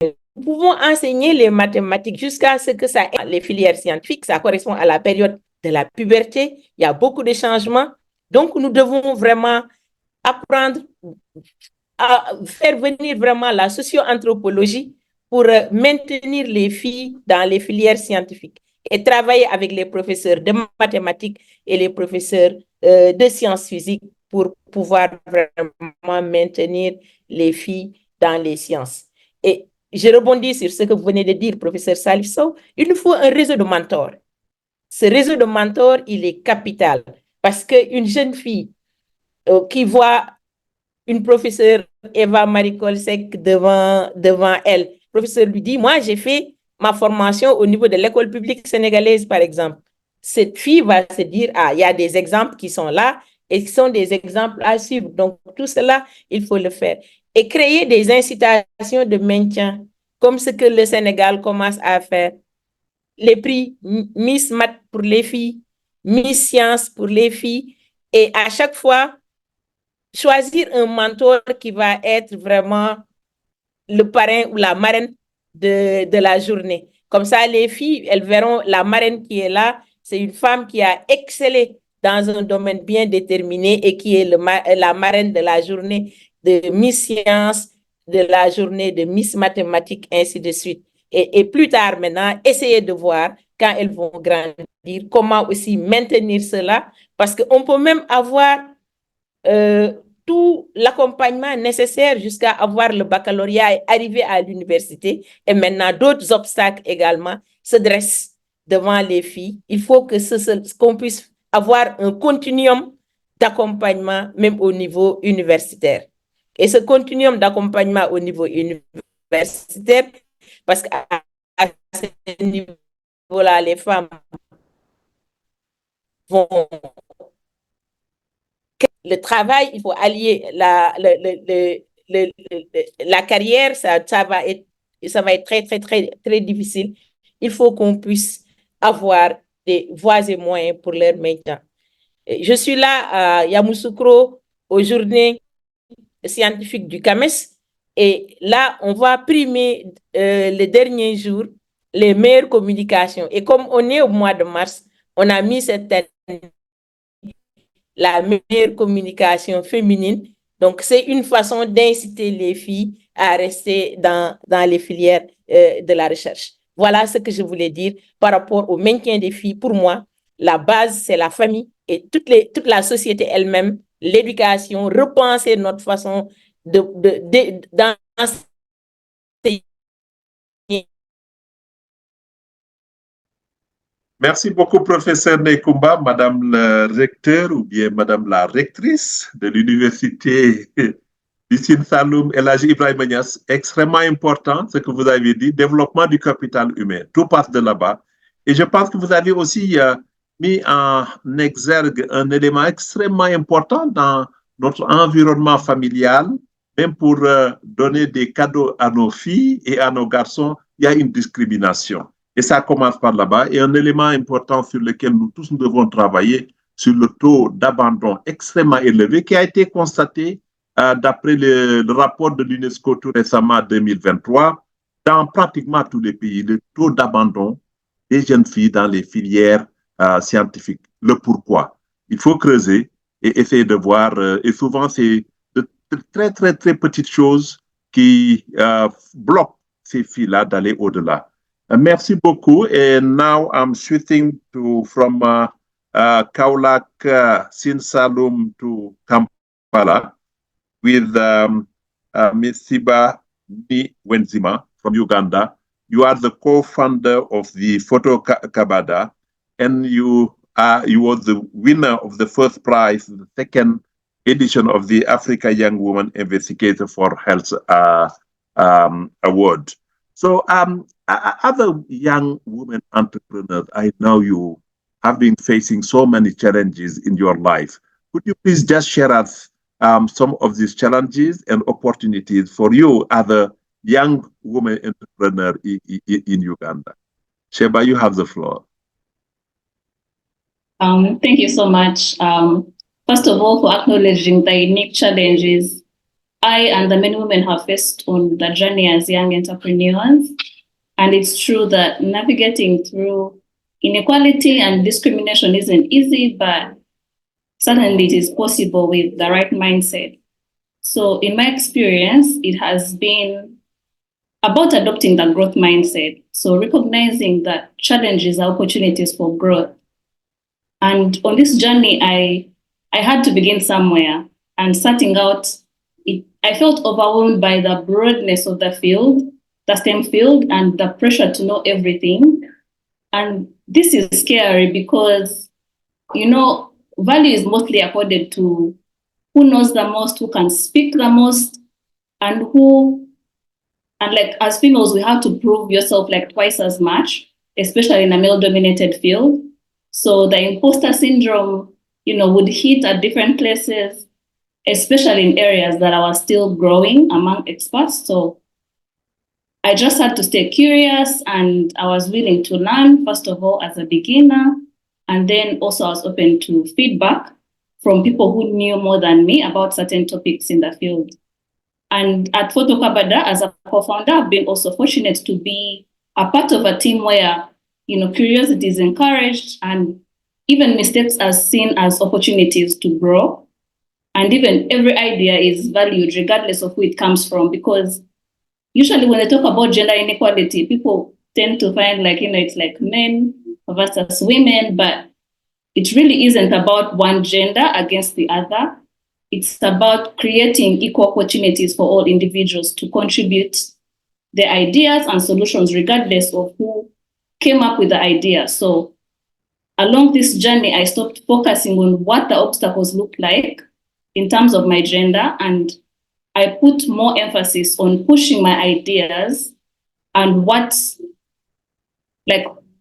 Nous pouvons enseigner les mathématiques jusqu'à ce que ça ait les filières scientifiques, ça correspond à la période de la puberté, il y a beaucoup de changements. Donc, nous devons vraiment apprendre à faire venir vraiment la socio-anthropologie pour maintenir les filles dans les filières scientifiques et travailler avec les professeurs de mathématiques et les professeurs de sciences physiques pour pouvoir vraiment maintenir les filles dans les sciences. Et je rebondis sur ce que vous venez de dire, professeur Salif Sow, il nous faut un réseau de mentors. Ce réseau de mentors, il est capital parce qu'une jeune fille qui voit une professeure Eva Marie Colsec devant elle, le professeur lui dit, moi j'ai fait ma formation au niveau de l'école publique sénégalaise par exemple. Cette fille va se dire, ah, il y a des exemples qui sont là et qui sont des exemples à suivre. Donc tout cela, il faut le faire. Et créer des incitations de maintien, comme ce que le Sénégal commence à faire. Les prix Miss Math pour les filles, Miss Science pour les filles, et à chaque fois, choisir un mentor qui va être vraiment le parrain ou la marraine de la journée. Comme ça, les filles, elles verront la marraine qui est là, c'est une femme qui a excellé dans un domaine bien déterminé et qui est la marraine de la journée de Miss Science, de la journée de Miss Mathématiques, ainsi de suite. Et plus tard maintenant, essayez de voir quand elles vont grandir, comment aussi maintenir cela, parce qu'on peut même avoir tout l'accompagnement nécessaire jusqu'à avoir le baccalauréat et arriver à l'université. Et maintenant, d'autres obstacles également se dressent devant les filles. Il faut qu'on puisse avoir un continuum d'accompagnement même au niveau universitaire. Et ce continuum d'accompagnement au niveau universitaire, parce qu'à ce niveau-là, les femmes vont... Le travail, il faut allier la carrière, ça va être très, très, très, très difficile. Il faut qu'on puisse avoir des voies et moyens pour leur maintien. Je suis là à Yamoussoukro aux journées scientifiques du CAMES et là, on va primer les derniers jours les meilleures communications. Et comme on est au mois de mars, on a mis cette année la meilleure communication féminine. Donc, c'est une façon d'inciter les filles à rester dans les filières de la recherche. Voilà ce que je voulais dire par rapport au maintien des filles. Pour moi, la base, c'est la famille et toute la société elle-même, l'éducation, repenser notre façon d'enseigner. Merci beaucoup, professeur Nekumba, madame le recteur ou bien madame la rectrice de l'université du Sine Saloum El Hadji Ibrahima Niass. Extrêmement important ce que vous avez dit, développement du capital humain. Tout passe de là-bas. Et je pense que vous avez aussi mis en exergue un élément extrêmement important dans notre environnement familial, même pour donner des cadeaux à nos filles et à nos garçons, il y a une discrimination. Et ça commence par là-bas. Et un élément important sur lequel nous tous nous devons travailler, sur le taux d'abandon extrêmement élevé qui a été constaté d'après le rapport de l'UNESCO tout récemment 2023, dans pratiquement tous les pays, le taux d'abandon des jeunes filles dans les filières scientifiques. Le pourquoi. Il faut creuser et essayer de voir. Et souvent, c'est de très, très, très petites choses qui bloquent ces filles-là d'aller au-delà. Merci beaucoup. And now I'm switching from Kaolack, Sine Saloum to Kampala with Ms. Siba Wenzima from Uganda. You are the co-founder of the Photo Kabada, and you were the winner of the first prize, the second edition of the Africa Young Woman Investigator for Health Award. So, other young women entrepreneurs, I know you have been facing so many challenges in your life. Could you please just share us some of these challenges and opportunities for you, other young women entrepreneurs in Uganda. Sheba, you have the floor. Thank you so much. First of all, for acknowledging the unique challenges I and the many women have faced on the journey as young entrepreneurs. And it's true that navigating through inequality and discrimination isn't easy, but certainly it is possible with the right mindset. So in my experience, it has been about adopting the growth mindset. So recognizing that challenges are opportunities for growth. And on this journey, I had to begin somewhere. And starting out, I felt overwhelmed by the broadness of the field, the STEM field, and the pressure to know everything. And this is scary because, value is mostly accorded to who knows the most, who can speak the most, and as females, we have to prove yourself like twice as much, especially in a male-dominated field. So the imposter syndrome, would hit at different places, especially in areas that are still growing among experts. So I just had to stay curious, and I was willing to learn, first of all, as a beginner. And then also I was open to feedback from people who knew more than me about certain topics in the field. And at Photo Kabada, as a co-founder, I've been also fortunate to be a part of a team where, curiosity is encouraged and even mistakes are seen as opportunities to grow. And even every idea is valued regardless of who it comes from, because usually when they talk about gender inequality, people tend to find it's like men versus women, but it really isn't about one gender against the other. It's about creating equal opportunities for all individuals to contribute their ideas and solutions regardless of who came up with the idea. So along this journey, I stopped focusing on what the obstacles looked like in terms of my gender, and I put more emphasis on pushing my ideas and what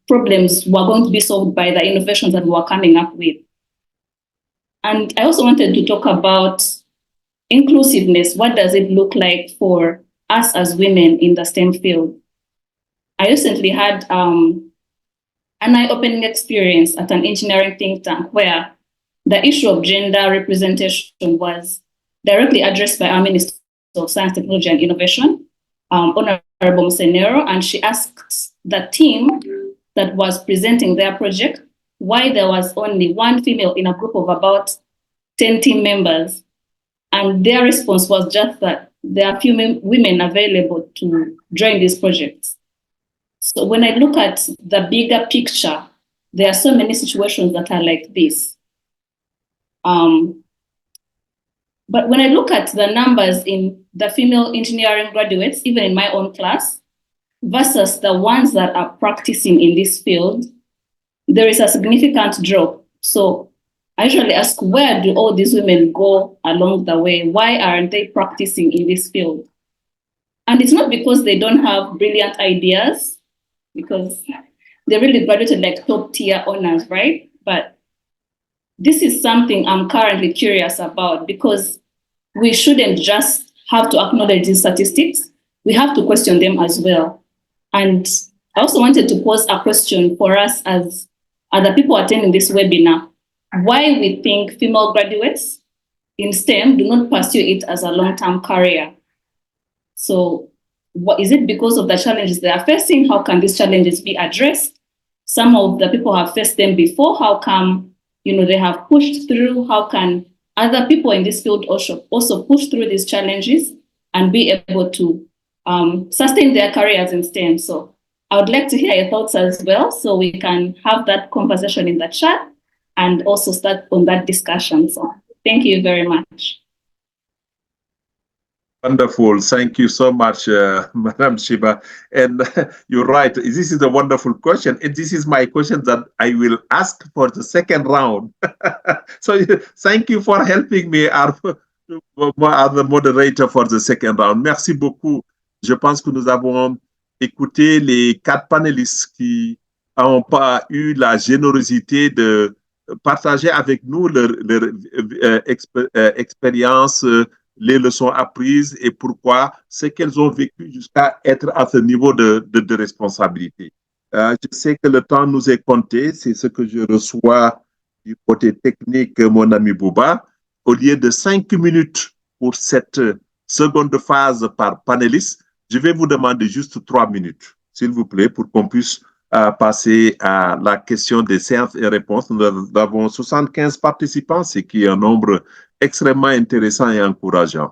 problems were going to be solved by the innovations that we were coming up with. And I also wanted to talk about inclusiveness. What does it look like for us as women in the STEM field? I recently had an eye-opening experience at an engineering think tank where the issue of gender representation was directly addressed by our Minister of Science, Technology and Innovation, Honorable Musenero, and she asked the team that was presenting their project why there was only one female in a group of about 10 team members. And their response was just that there are few women available to join these projects. So when I look at the bigger picture, there are so many situations that are like this. But when I look at the numbers in the female engineering graduates, even in my own class, versus the ones that are practicing in this field, there is a significant drop. So I usually ask, where do all these women go along the way? Why aren't they practicing in this field? And it's not because they don't have brilliant ideas, because they really graduated like top tier honors, right? But this is something I'm currently curious about, because we shouldn't just have to acknowledge these statistics. We have to question them as well. And I also wanted to pose a question for us as other people attending this webinar. Why we think female graduates in STEM do not pursue it as a long-term career. So what is it because of the challenges they are facing? How can these challenges be addressed? Some of the people have faced them before. How come, they have pushed through? How can other people in this field also push through these challenges and be able to sustain their careers in STEM? So I would like to hear your thoughts as well, so we can have that conversation in the chat and also start on that discussion. So thank you very much. Wonderful. Thank you so much, Madam Sheba. And you're right. This is a wonderful question. And this is my question that I will ask for the second round. So thank you for helping me, the moderator, for the second round. Merci beaucoup. Je pense que nous avons écouté les 4 panélistes qui n'ont pas eu la générosité de partager avec nous leur expérience les leçons apprises et pourquoi ce qu'elles ont vécu jusqu'à être à ce niveau de responsabilité. Je sais que le temps nous est compté, c'est ce que je reçois du côté technique, mon ami Bouba. Au lieu de 5 minutes pour cette seconde phase par panéliste, je vais vous demander juste 3 minutes, s'il vous plaît, pour qu'on puisse passer à la question des séances et réponses. Nous avons 75 participants, ce qui est un nombre extrêmement intéressant et encourageant.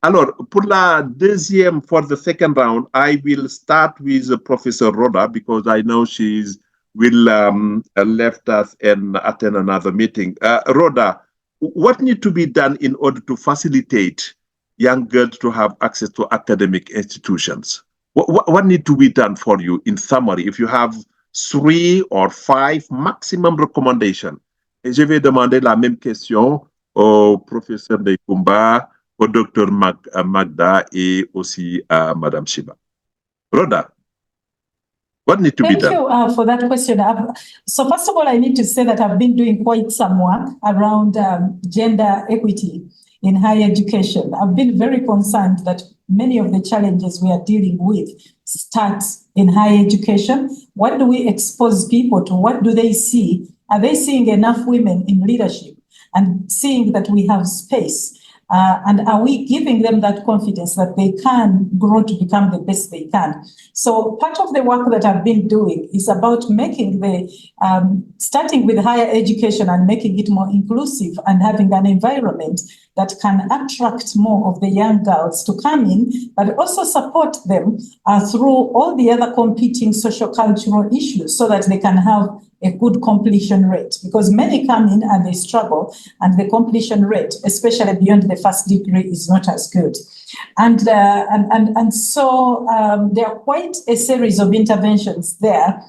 Alors, pour la deuxième, for the second round, I will start with Professor Rhoda because I know she's will left us and attend another meeting. Rhoda, what needs to be done in order to facilitate young girls to have access to academic institutions? What needs to be done for you in summary? If you have 3 or 5 maximum recommendations. Et je vais demander la même question au professeur Neikumba, au docteur Magda et aussi à Madame Shiba. Rhoda, what needs to be done? Thank you for that question. So first of all, I need to say that I've been doing quite some work around gender equity in higher education. I've been very concerned that many of the challenges we are dealing with start in higher education. What do we expose people to? What do they see? Are they seeing enough women in leadership and seeing that we have space? And are we giving them that confidence that they can grow to become the best they can? So part of the work that I've been doing is about making starting with higher education and making it more inclusive and having an environment that can attract more of the young girls to come in, but also support them through all the other competing socio-cultural issues so that they can have a good completion rate, because many come in and they struggle and the completion rate, especially beyond the first degree, is not as good. And so there are quite a series of interventions there.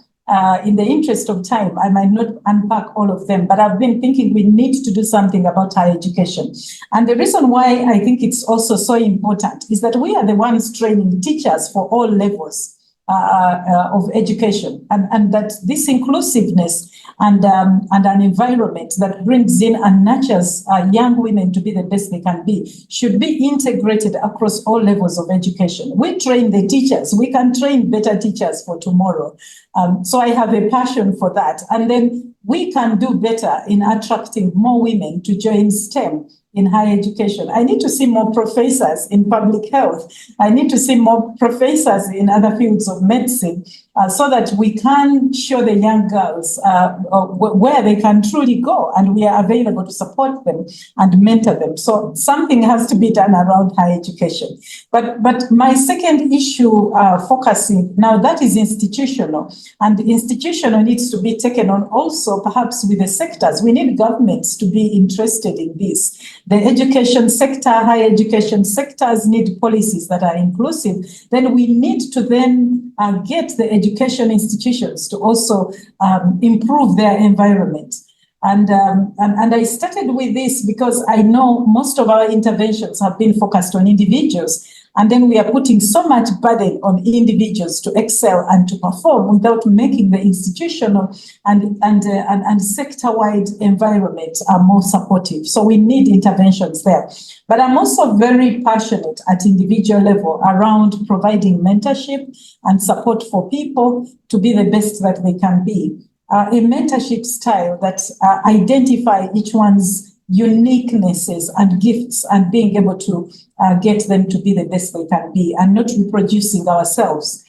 In the interest of time, I might not unpack all of them, but I've been thinking we need to do something about higher education. And the reason why I think it's also so important is that we are the ones training teachers for all levels of education, and that this inclusiveness and an environment that brings in and nurtures young women to be the best they can be should be integrated across all levels of education. We train the teachers, we can train better teachers for tomorrow. So I have a passion for that. And then we can do better in attracting more women to join STEM in higher education. I need to see more professors in public health. I need to see more professors in other fields of medicine so that we can show the young girls where they can truly go, and we are available to support them and mentor them. So something has to be done around higher education. But my second issue focusing, now that is institutional, and institutional needs to be taken on also perhaps with the sectors. We need governments to be interested in this. The education sector, higher education sectors need policies that are inclusive. Then we need to then get the education institutions to also improve their environment. And I started with this because I know most of our interventions have been focused on individuals. And then we are putting so much burden on individuals to excel and to perform without making the institutional and sector-wide environment more supportive. So we need interventions there. But I'm also very passionate at individual level around providing mentorship and support for people to be the best that they can be. A mentorship style that identify each one's uniquenesses and gifts and being able to get them to be the best they can be and not reproducing ourselves.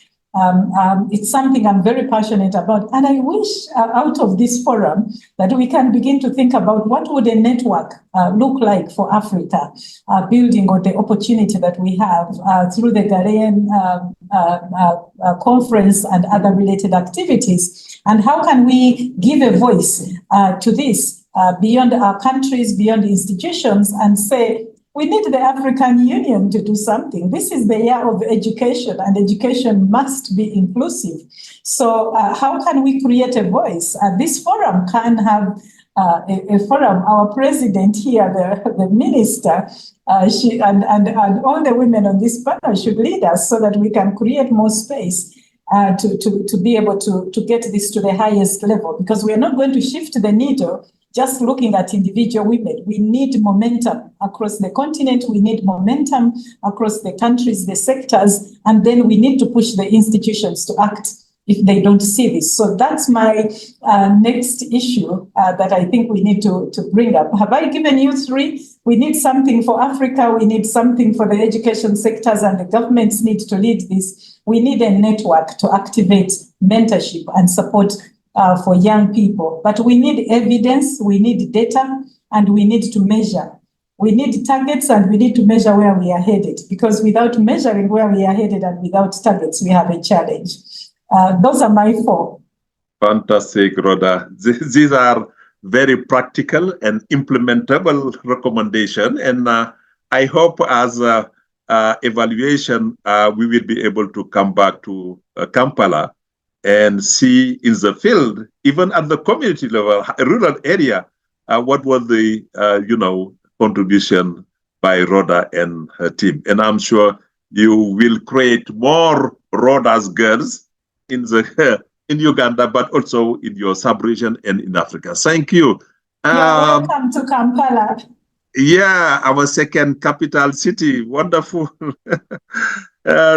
It's something I'm very passionate about. And I wish out of this forum that we can begin to think about what would a network look like for Africa, building on the opportunity that we have through the Ghanaian conference and other related activities. And how can we give a voice to this beyond our countries, beyond institutions, and say, we need the African Union to do something. This is the year of education, and education must be inclusive. So how can we create a voice? This forum can have a forum. Our president here, the minister, she and all the women on this panel should lead us so that we can create more space to be able to get this to the highest level, because we are not going to shift the needle just looking at individual women. We need momentum across the continent. We need momentum across the countries, the sectors, and then we need to push the institutions to act if they don't see this. So that's my next issue that I think we need to bring up. Have I given you three? We need something for Africa. We need something for the education sectors, and the governments need to lead this. We need a network to activate mentorship and support for young people. But we need evidence, we need data, and we need to measure. We need targets and we need to measure where we are headed, because without measuring where we are headed and without targets, we have a challenge. Those are my four. Fantastic, Rhoda. These are very practical and implementable recommendations. And I hope as evaluation, we will be able to come back to Kampala and see in the field, even at the community level, rural area, what was the, contribution by Rhoda and her team. And I'm sure you will create more Rhoda's girls in Uganda, but also in your sub-region and in Africa. Thank you. You're welcome to Kampala. Yeah, our second capital city. Wonderful.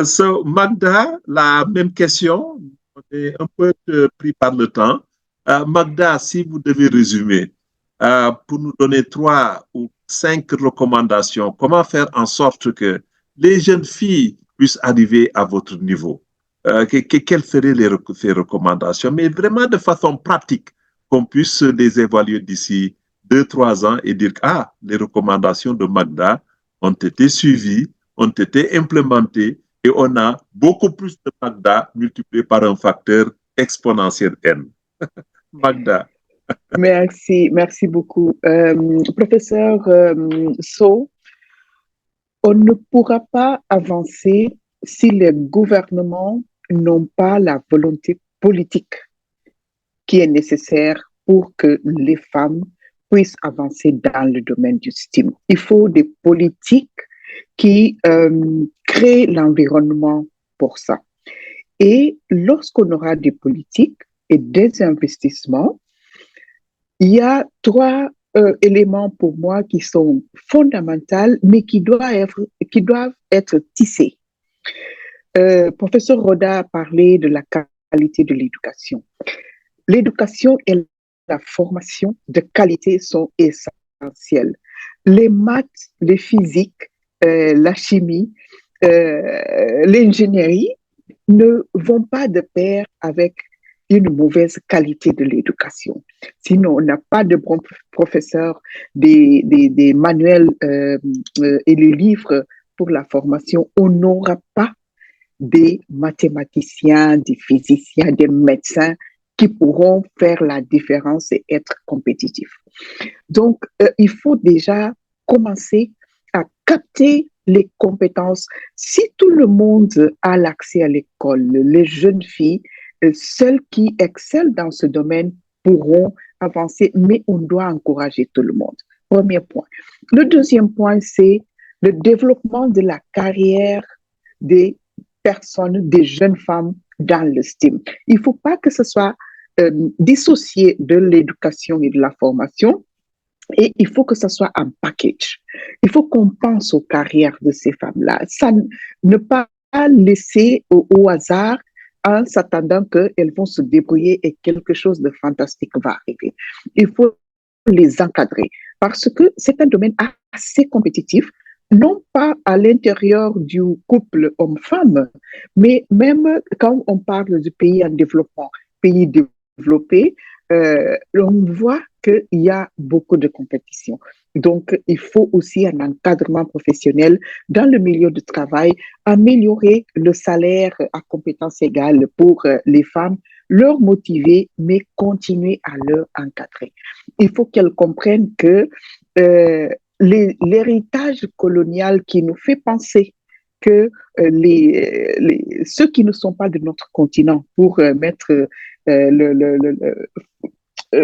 So, Magda, la même question. On est un peu pris par le temps. Magda, si vous devez résumer, pour nous donner 3 ou 5 recommandations, comment faire en sorte que les jeunes filles puissent arriver à votre niveau? Quelles seraient ces recommandations? Mais vraiment de façon pratique, qu'on puisse les évaluer d'ici 2-3 ans et dire que les recommandations de Magda ont été suivies, ont été implémentées et on a beaucoup plus de Magda multiplié par un facteur exponentiel N. Magda. Merci beaucoup. Professeur Sow, on ne pourra pas avancer si les gouvernements n'ont pas la volonté politique qui est nécessaire pour que les femmes puissent avancer dans le domaine du STEM. Il faut des politiques qui créent l'environnement pour ça. Et lorsqu'on aura des politiques et des investissements, il y a 3 éléments pour moi qui sont fondamentaux, mais qui doivent être tissés. Professeur Rhoda a parlé de la qualité de l'éducation. L'éducation et la formation de qualité sont essentielles. Les maths, les physiques, la chimie, l'ingénierie ne vont pas de pair avec une mauvaise qualité de l'éducation. Sinon, on n'a pas de bons professeurs, des manuels et les livres pour la formation. On n'aura pas des mathématiciens, des physiciens, des médecins qui pourront faire la différence et être compétitifs. Donc, il faut déjà commencer à capter les compétences. Si tout le monde a l'accès à l'école, les jeunes filles, celles qui excellent dans ce domaine pourront avancer, mais on doit encourager tout le monde. Premier point. Le deuxième point, c'est le développement de la carrière des personnes, des jeunes femmes dans le STEM. Il ne faut pas que ce soit dissocié de l'éducation et de la formation, et il faut que ce soit un package. Il faut qu'on pense aux carrières de ces femmes-là. Ça, ne pas laisser au hasard en s'attendant qu'elles vont se débrouiller et quelque chose de fantastique va arriver. Il faut les encadrer parce que c'est un domaine assez compétitif, non pas à l'intérieur du couple homme-femme, mais même quand on parle du pays en développement, pays développé, on voit qu'il y a beaucoup de compétition. Donc, il faut aussi un encadrement professionnel dans le milieu du travail, améliorer le salaire à compétences égales pour les femmes, leur motiver, mais continuer à leur encadrer. Il faut qu'elles comprennent que l'héritage colonial qui nous fait penser que ceux qui ne sont pas de notre continent, pour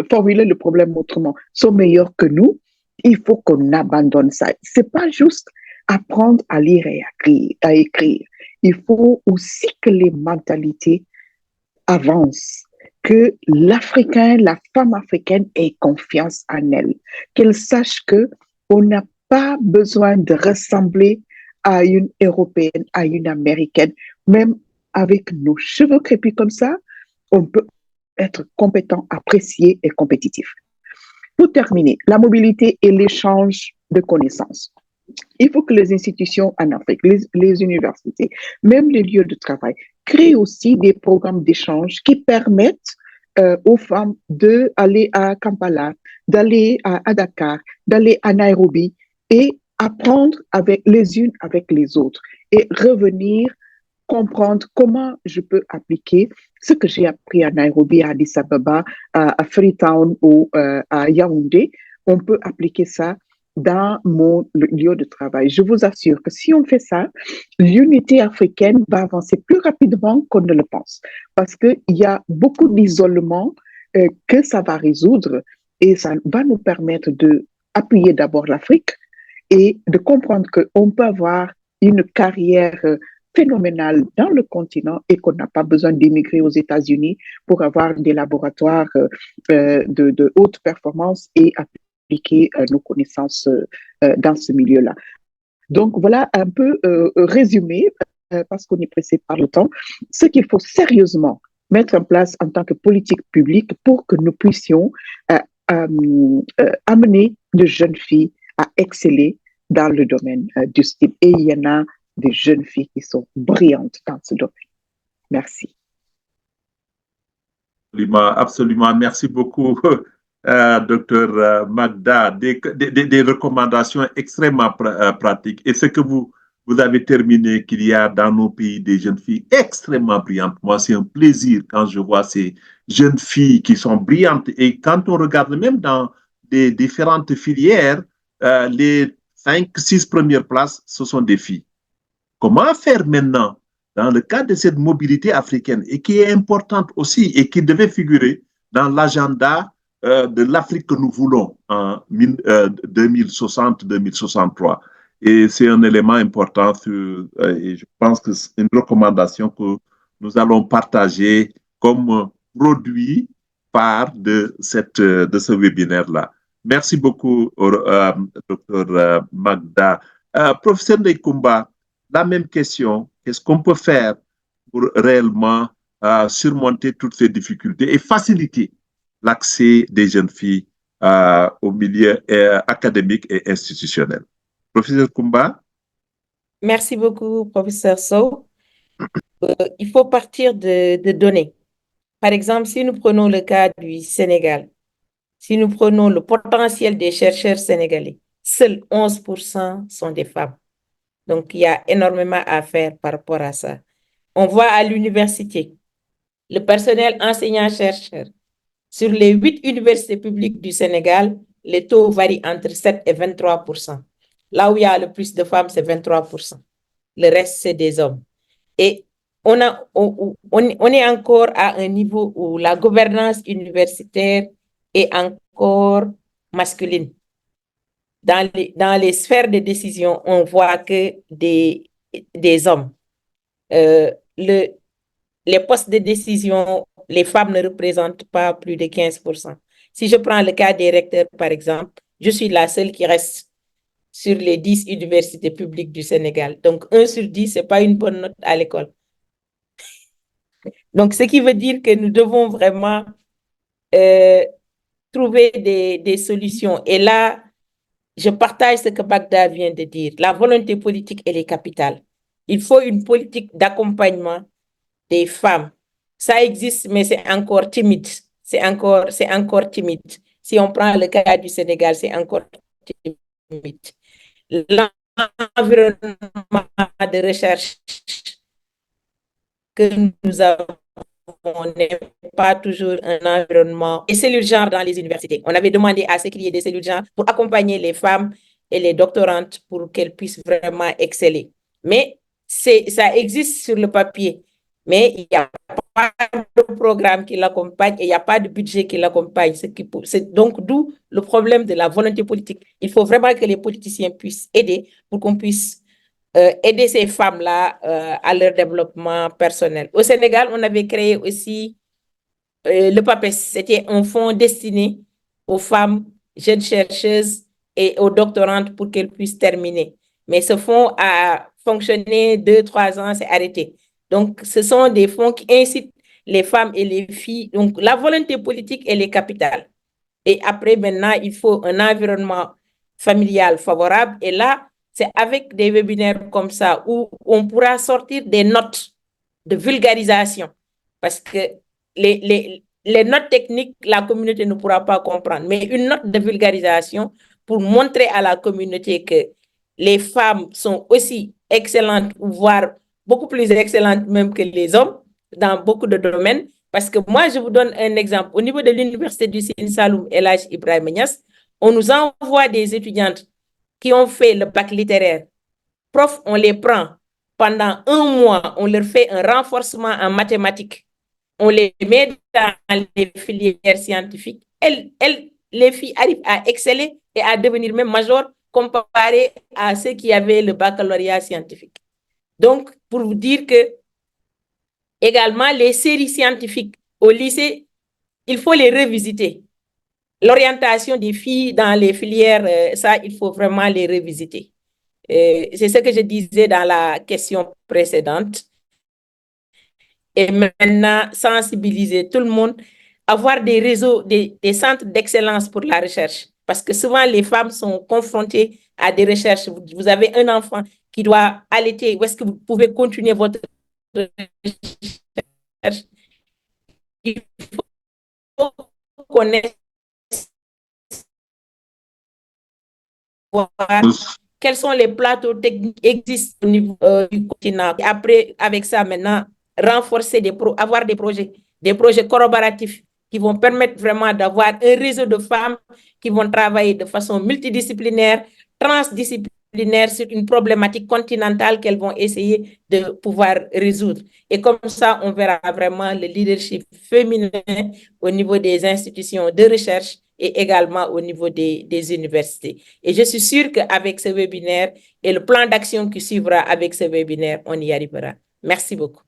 formuler le problème autrement, sont meilleurs que nous, il faut qu'on abandonne ça. C'est pas juste apprendre à lire et à écrire. Il faut aussi que les mentalités avancent, que l'Africain, la femme africaine ait confiance en elle, qu'elle sache que on n'a pas besoin de ressembler à une Européenne, à une Américaine, même avec nos cheveux crépus comme ça, on peut être compétent, apprécié et compétitif. Pour terminer, la mobilité et l'échange de connaissances. Il faut que les institutions en Afrique, les universités, même les lieux de travail, créent aussi des programmes d'échange qui permettent aux femmes d'aller à Kampala, d'aller à Dakar, d'aller à Nairobi et apprendre avec les unes avec les autres et revenir comprendre comment je peux appliquer ce que j'ai appris à Nairobi, à Addis Ababa, à Freetown ou à Yaoundé. On peut appliquer ça dans mon lieu de travail. Je vous assure que si on fait ça, l'unité africaine va avancer plus rapidement qu'on ne le pense parce qu'il y a beaucoup d'isolement que ça va résoudre et ça va nous permettre d'appuyer d'abord l'Afrique et de comprendre qu'on peut avoir une carrière phénoménale dans le continent et qu'on n'a pas besoin d'émigrer aux États-Unis pour avoir des laboratoires de haute performance et appliquer nos connaissances dans ce milieu-là. Donc voilà un peu résumé, parce qu'on est pressé par le temps, ce qu'il faut sérieusement mettre en place en tant que politique publique pour que nous puissions amener de jeunes filles à exceller dans le domaine du style. Et il y en a des jeunes filles qui sont brillantes dans ce domaine. Merci. Absolument, absolument. Merci beaucoup, Dr Magda. Des recommandations extrêmement pratiques. Et ce que vous avez terminé, qu'il y a dans nos pays des jeunes filles extrêmement brillantes. Moi, c'est un plaisir quand je vois ces jeunes filles qui sont brillantes. Et quand on regarde même dans des différentes filières, les 5-6 premières places, ce sont des filles. Comment faire maintenant, dans le cadre de cette mobilité africaine, et qui est importante aussi, et qui devait figurer dans l'agenda de l'Afrique que nous voulons en 2060-2063. Et c'est un élément important, et je pense que c'est une recommandation que nous allons partager comme produit phare de ce webinaire-là. Merci beaucoup, Dr Magda. Professeur Ndekumba, la même question, qu'est-ce qu'on peut faire pour réellement surmonter toutes ces difficultés et faciliter l'accès des jeunes filles au milieu académique et institutionnel? Professeur Kumba? Merci beaucoup, professeur Sow. Il faut partir de données. Par exemple, si nous prenons le cas du Sénégal, si nous prenons le potentiel des chercheurs sénégalais, seuls 11% sont des femmes. Donc, il y a énormément à faire par rapport à ça. On voit à l'université, le personnel enseignant-chercheur, sur les 8 universités publiques du Sénégal, les taux varient entre 7 et 23%. Là où il y a le plus de femmes, c'est 23%. Le reste, c'est des hommes. Et on est encore à un niveau où la gouvernance universitaire est encore masculine. Dans les sphères de décision, on voit que des hommes. Les postes de décision, les femmes ne représentent pas plus de 15%. Si je prends le cas des recteurs, par exemple, je suis la seule qui reste sur les 10 universités publiques du Sénégal. Donc, 1 sur 10, ce n'est pas une bonne note à l'école. Donc, ce qui veut dire que nous devons vraiment trouver des solutions. Et là, je partage ce que Magda vient de dire. La volonté politique, elle est capitale. Il faut une politique d'accompagnement des femmes. Ça existe, mais c'est encore timide. C'est encore timide. Si on prend le cas du Sénégal, c'est encore timide. L'environnement de recherche que nous avons n'est pas toujours un environnement. Et cellules genre dans les universités. On avait demandé à ce qu'il y ait des cellules genre pour accompagner les femmes et les doctorantes pour qu'elles puissent vraiment exceller. Mais ça existe sur le papier. Mais il n'y a pas de programme qui l'accompagne et il n'y a pas de budget qui l'accompagne. Donc, d'où le problème de la volonté politique. Il faut vraiment que les politiciens puissent aider pour qu'on puisse aider ces femmes-là à leur développement personnel. Au Sénégal, on avait créé aussi le PAPES, c'était un fonds destiné aux femmes jeunes chercheuses et aux doctorantes pour qu'elles puissent terminer. Mais ce fonds a fonctionné 2-3 ans, c'est arrêté. Donc, ce sont des fonds qui incitent les femmes et les filles. Donc, la volonté politique, elle est capitale. Et après, maintenant, il faut un environnement familial favorable. Et là, c'est avec des webinaires comme ça où on pourra sortir des notes de vulgarisation. Parce que les notes techniques, la communauté ne pourra pas comprendre. Mais une note de vulgarisation pour montrer à la communauté que les femmes sont aussi excellentes, voire beaucoup plus excellentes même que les hommes dans beaucoup de domaines. Parce que moi, je vous donne un exemple. Au niveau de l'Université du Sine Saloum El Hadj Ibrahima Niass, on nous envoie des étudiantes qui ont fait le bac littéraire. Profs, on les prend. Pendant 1 mois, on leur fait un renforcement en mathématiques. On les met dans les filières scientifiques. Les filles arrivent à exceller et à devenir même majors comparé à ceux qui avaient le baccalauréat scientifique. Donc, pour vous dire que également, les séries scientifiques au lycée, il faut les revisiter. L'orientation des filles dans les filières, ça, il faut vraiment les revisiter. C'est ce que je disais dans la question précédente. Et maintenant, sensibiliser tout le monde, avoir des réseaux, des centres d'excellence pour la recherche. Parce que souvent, les femmes sont confrontées à des recherches. Vous avez un enfant qui doit allaiter. Où est-ce que vous pouvez continuer votre recherche? Il faut connaître quels sont les plateaux techniques qui existent au niveau du continent. Et après, avec ça, maintenant, renforcer avoir des projets collaboratifs qui vont permettre vraiment d'avoir un réseau de femmes qui vont travailler de façon multidisciplinaire, transdisciplinaire sur une problématique continentale qu'elles vont essayer de pouvoir résoudre. Et comme ça, on verra vraiment le leadership féminin au niveau des institutions de recherche et également au niveau des universités. Et je suis sûre qu'avec ce webinaire et le plan d'action qui suivra avec ce webinaire, on y arrivera. Merci beaucoup.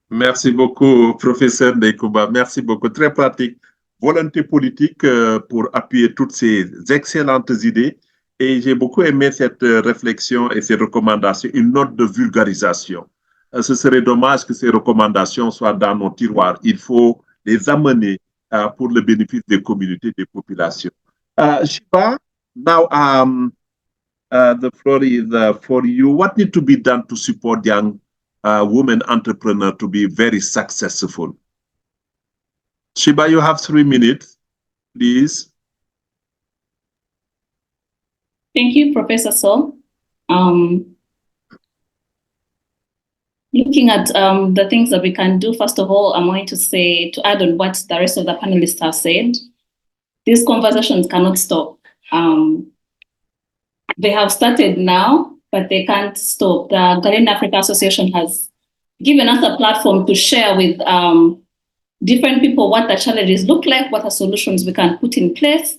Merci beaucoup, professeur Ndeye-Comba. Merci beaucoup. Très pratique. Volonté politique pour appuyer toutes ces excellentes idées. Et j'ai beaucoup aimé cette réflexion et ces recommandations, une note de vulgarisation. Ce serait dommage que ces recommandations soient dans nos tiroirs. Il faut les amener pour le bénéfice des communautés, des populations. Shiba, now the floor is for you. What needs to be done to support young women entrepreneurs to be very successful? Shiba, you have 3 minutes, please. Thank you, Professor Sol. Looking at the things that we can do, first of all, I'm going to say, to add on what the rest of the panelists have said, these conversations cannot stop. They have started now, but they can't stop. The Ghanaian Africa Association has given us a platform to share with different people what the challenges look like, what are solutions we can put in place.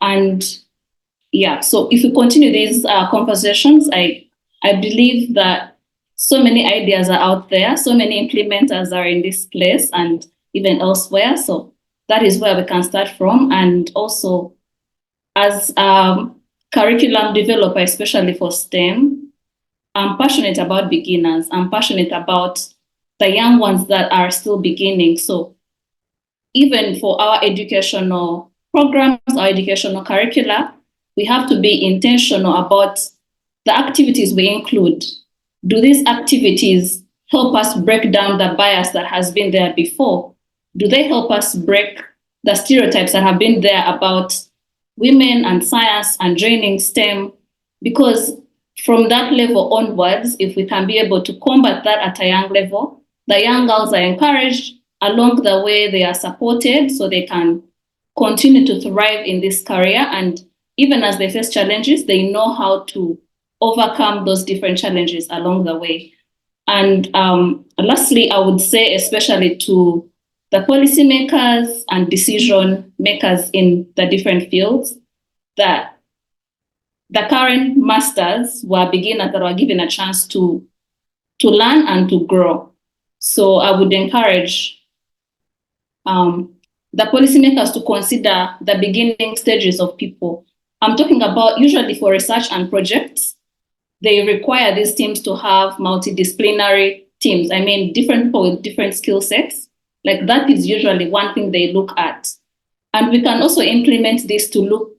And yeah, so if we continue these conversations, I believe that so many ideas are out there, so many implementers are in this place and even elsewhere. So that is where we can start from. And also, as curriculum developer, especially for STEM, I'm passionate about beginners. I'm passionate about the young ones that are still beginning. So even for our educational programs, our educational curricula, we have to be intentional about the activities we include. Do these activities help us break down the bias that has been there before? Do they help us break the stereotypes that have been there about women and science and joining STEM? Because from that level onwards, if we can be able to combat that at a young level, the young girls are encouraged along the way, they are supported so they can continue to thrive in this career. And even as they face challenges, they know how to overcome those different challenges along the way. And lastly, I would say, especially to the policymakers and decision makers in the different fields, that the current masters were beginners that were given a chance to learn and to grow. So I would encourage the policymakers to consider the beginning stages of people. I'm talking about usually for research and projects, they require these teams to have multidisciplinary teams. I mean, different people with different skill sets. Like that is usually one thing they look at. And we can also implement this to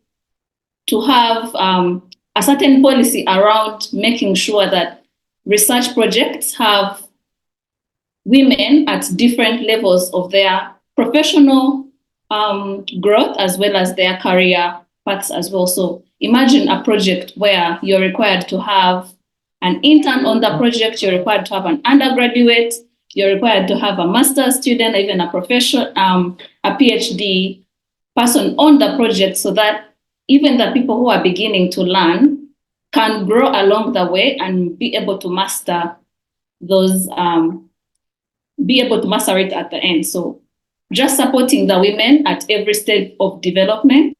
have a certain policy around making sure that research projects have women at different levels of their professional growth as well as their career paths as well. So imagine a project where you're required to have an intern on the project, you're required to have an undergraduate, you're required to have a master's student, even a professor, a PhD person on the project, so that even the people who are beginning to learn can grow along the way and be able to master those, be able to master it at the end. So just supporting the women at every stage of development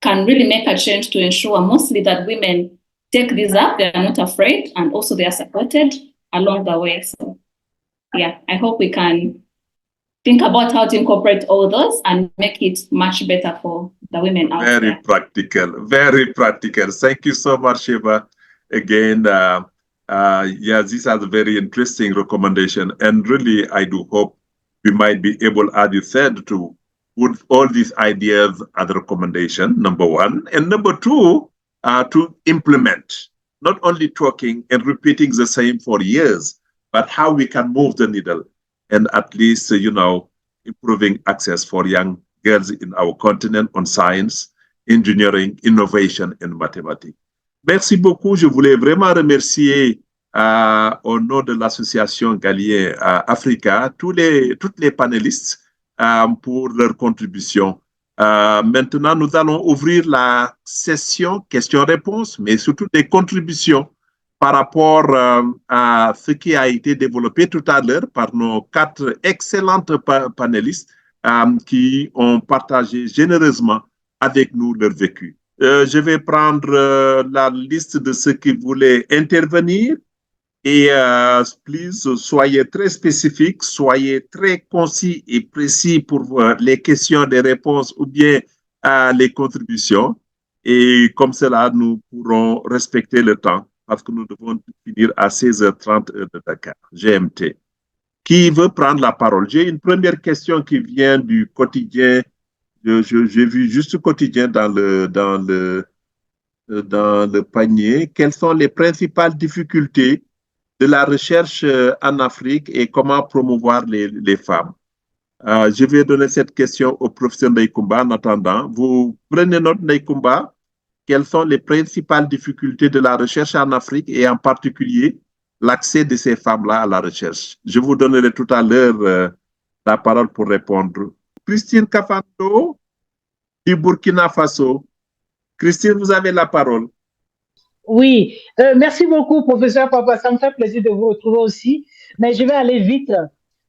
can really make a change to ensure mostly that women take this up, they're not afraid, and also they are supported along the way. So yeah, I hope we can think about how to incorporate all those and make it much better for the women out there. Very practical, very practical. Thank you so much, Sheba. Again, yeah, these are the very interesting recommendation. And really, I do hope we might be able, as you said, to put all these ideas as a recommendation, number one. And number two, to implement, not only talking and repeating the same for years, but how we can move the needle and at least, improving access for young girls in our continent on science, engineering, innovation and mathematics. Merci beaucoup. Je voulais vraiment remercier au nom de l'association Galien Africa toutes les panélistes pour leur contribution. Maintenant, nous allons ouvrir la session questions-réponses, mais surtout des contributions par rapport à ce qui a été développé tout à l'heure par nos 4 excellentes panélistes qui ont partagé généreusement avec nous leur vécu. Je vais prendre la liste de ceux qui voulaient intervenir et please, soyez très spécifiques, soyez très concis et précis pour les questions, les réponses ou bien les contributions. Et comme cela, nous pourrons respecter le temps parce que nous devons finir à 16h30 heure de Dakar, GMT. Qui veut prendre la parole? J'ai une première question qui vient du quotidien. J'ai vu juste le quotidien dans le panier. Quelles sont les principales difficultés de la recherche en Afrique et comment promouvoir les femmes? Je vais donner cette question au professeur Ndeikumba en attendant. Vous prenez note, Ndeikumba. Quelles sont les principales difficultés de la recherche en Afrique et en particulier l'accès de ces femmes-là à la recherche? Je vous donnerai tout à l'heure la parole pour répondre. Christine Kafando du Burkina Faso. Christine, vous avez la parole. Oui, merci beaucoup, professeur Papa. Ça me fait plaisir de vous retrouver aussi, mais je vais aller vite.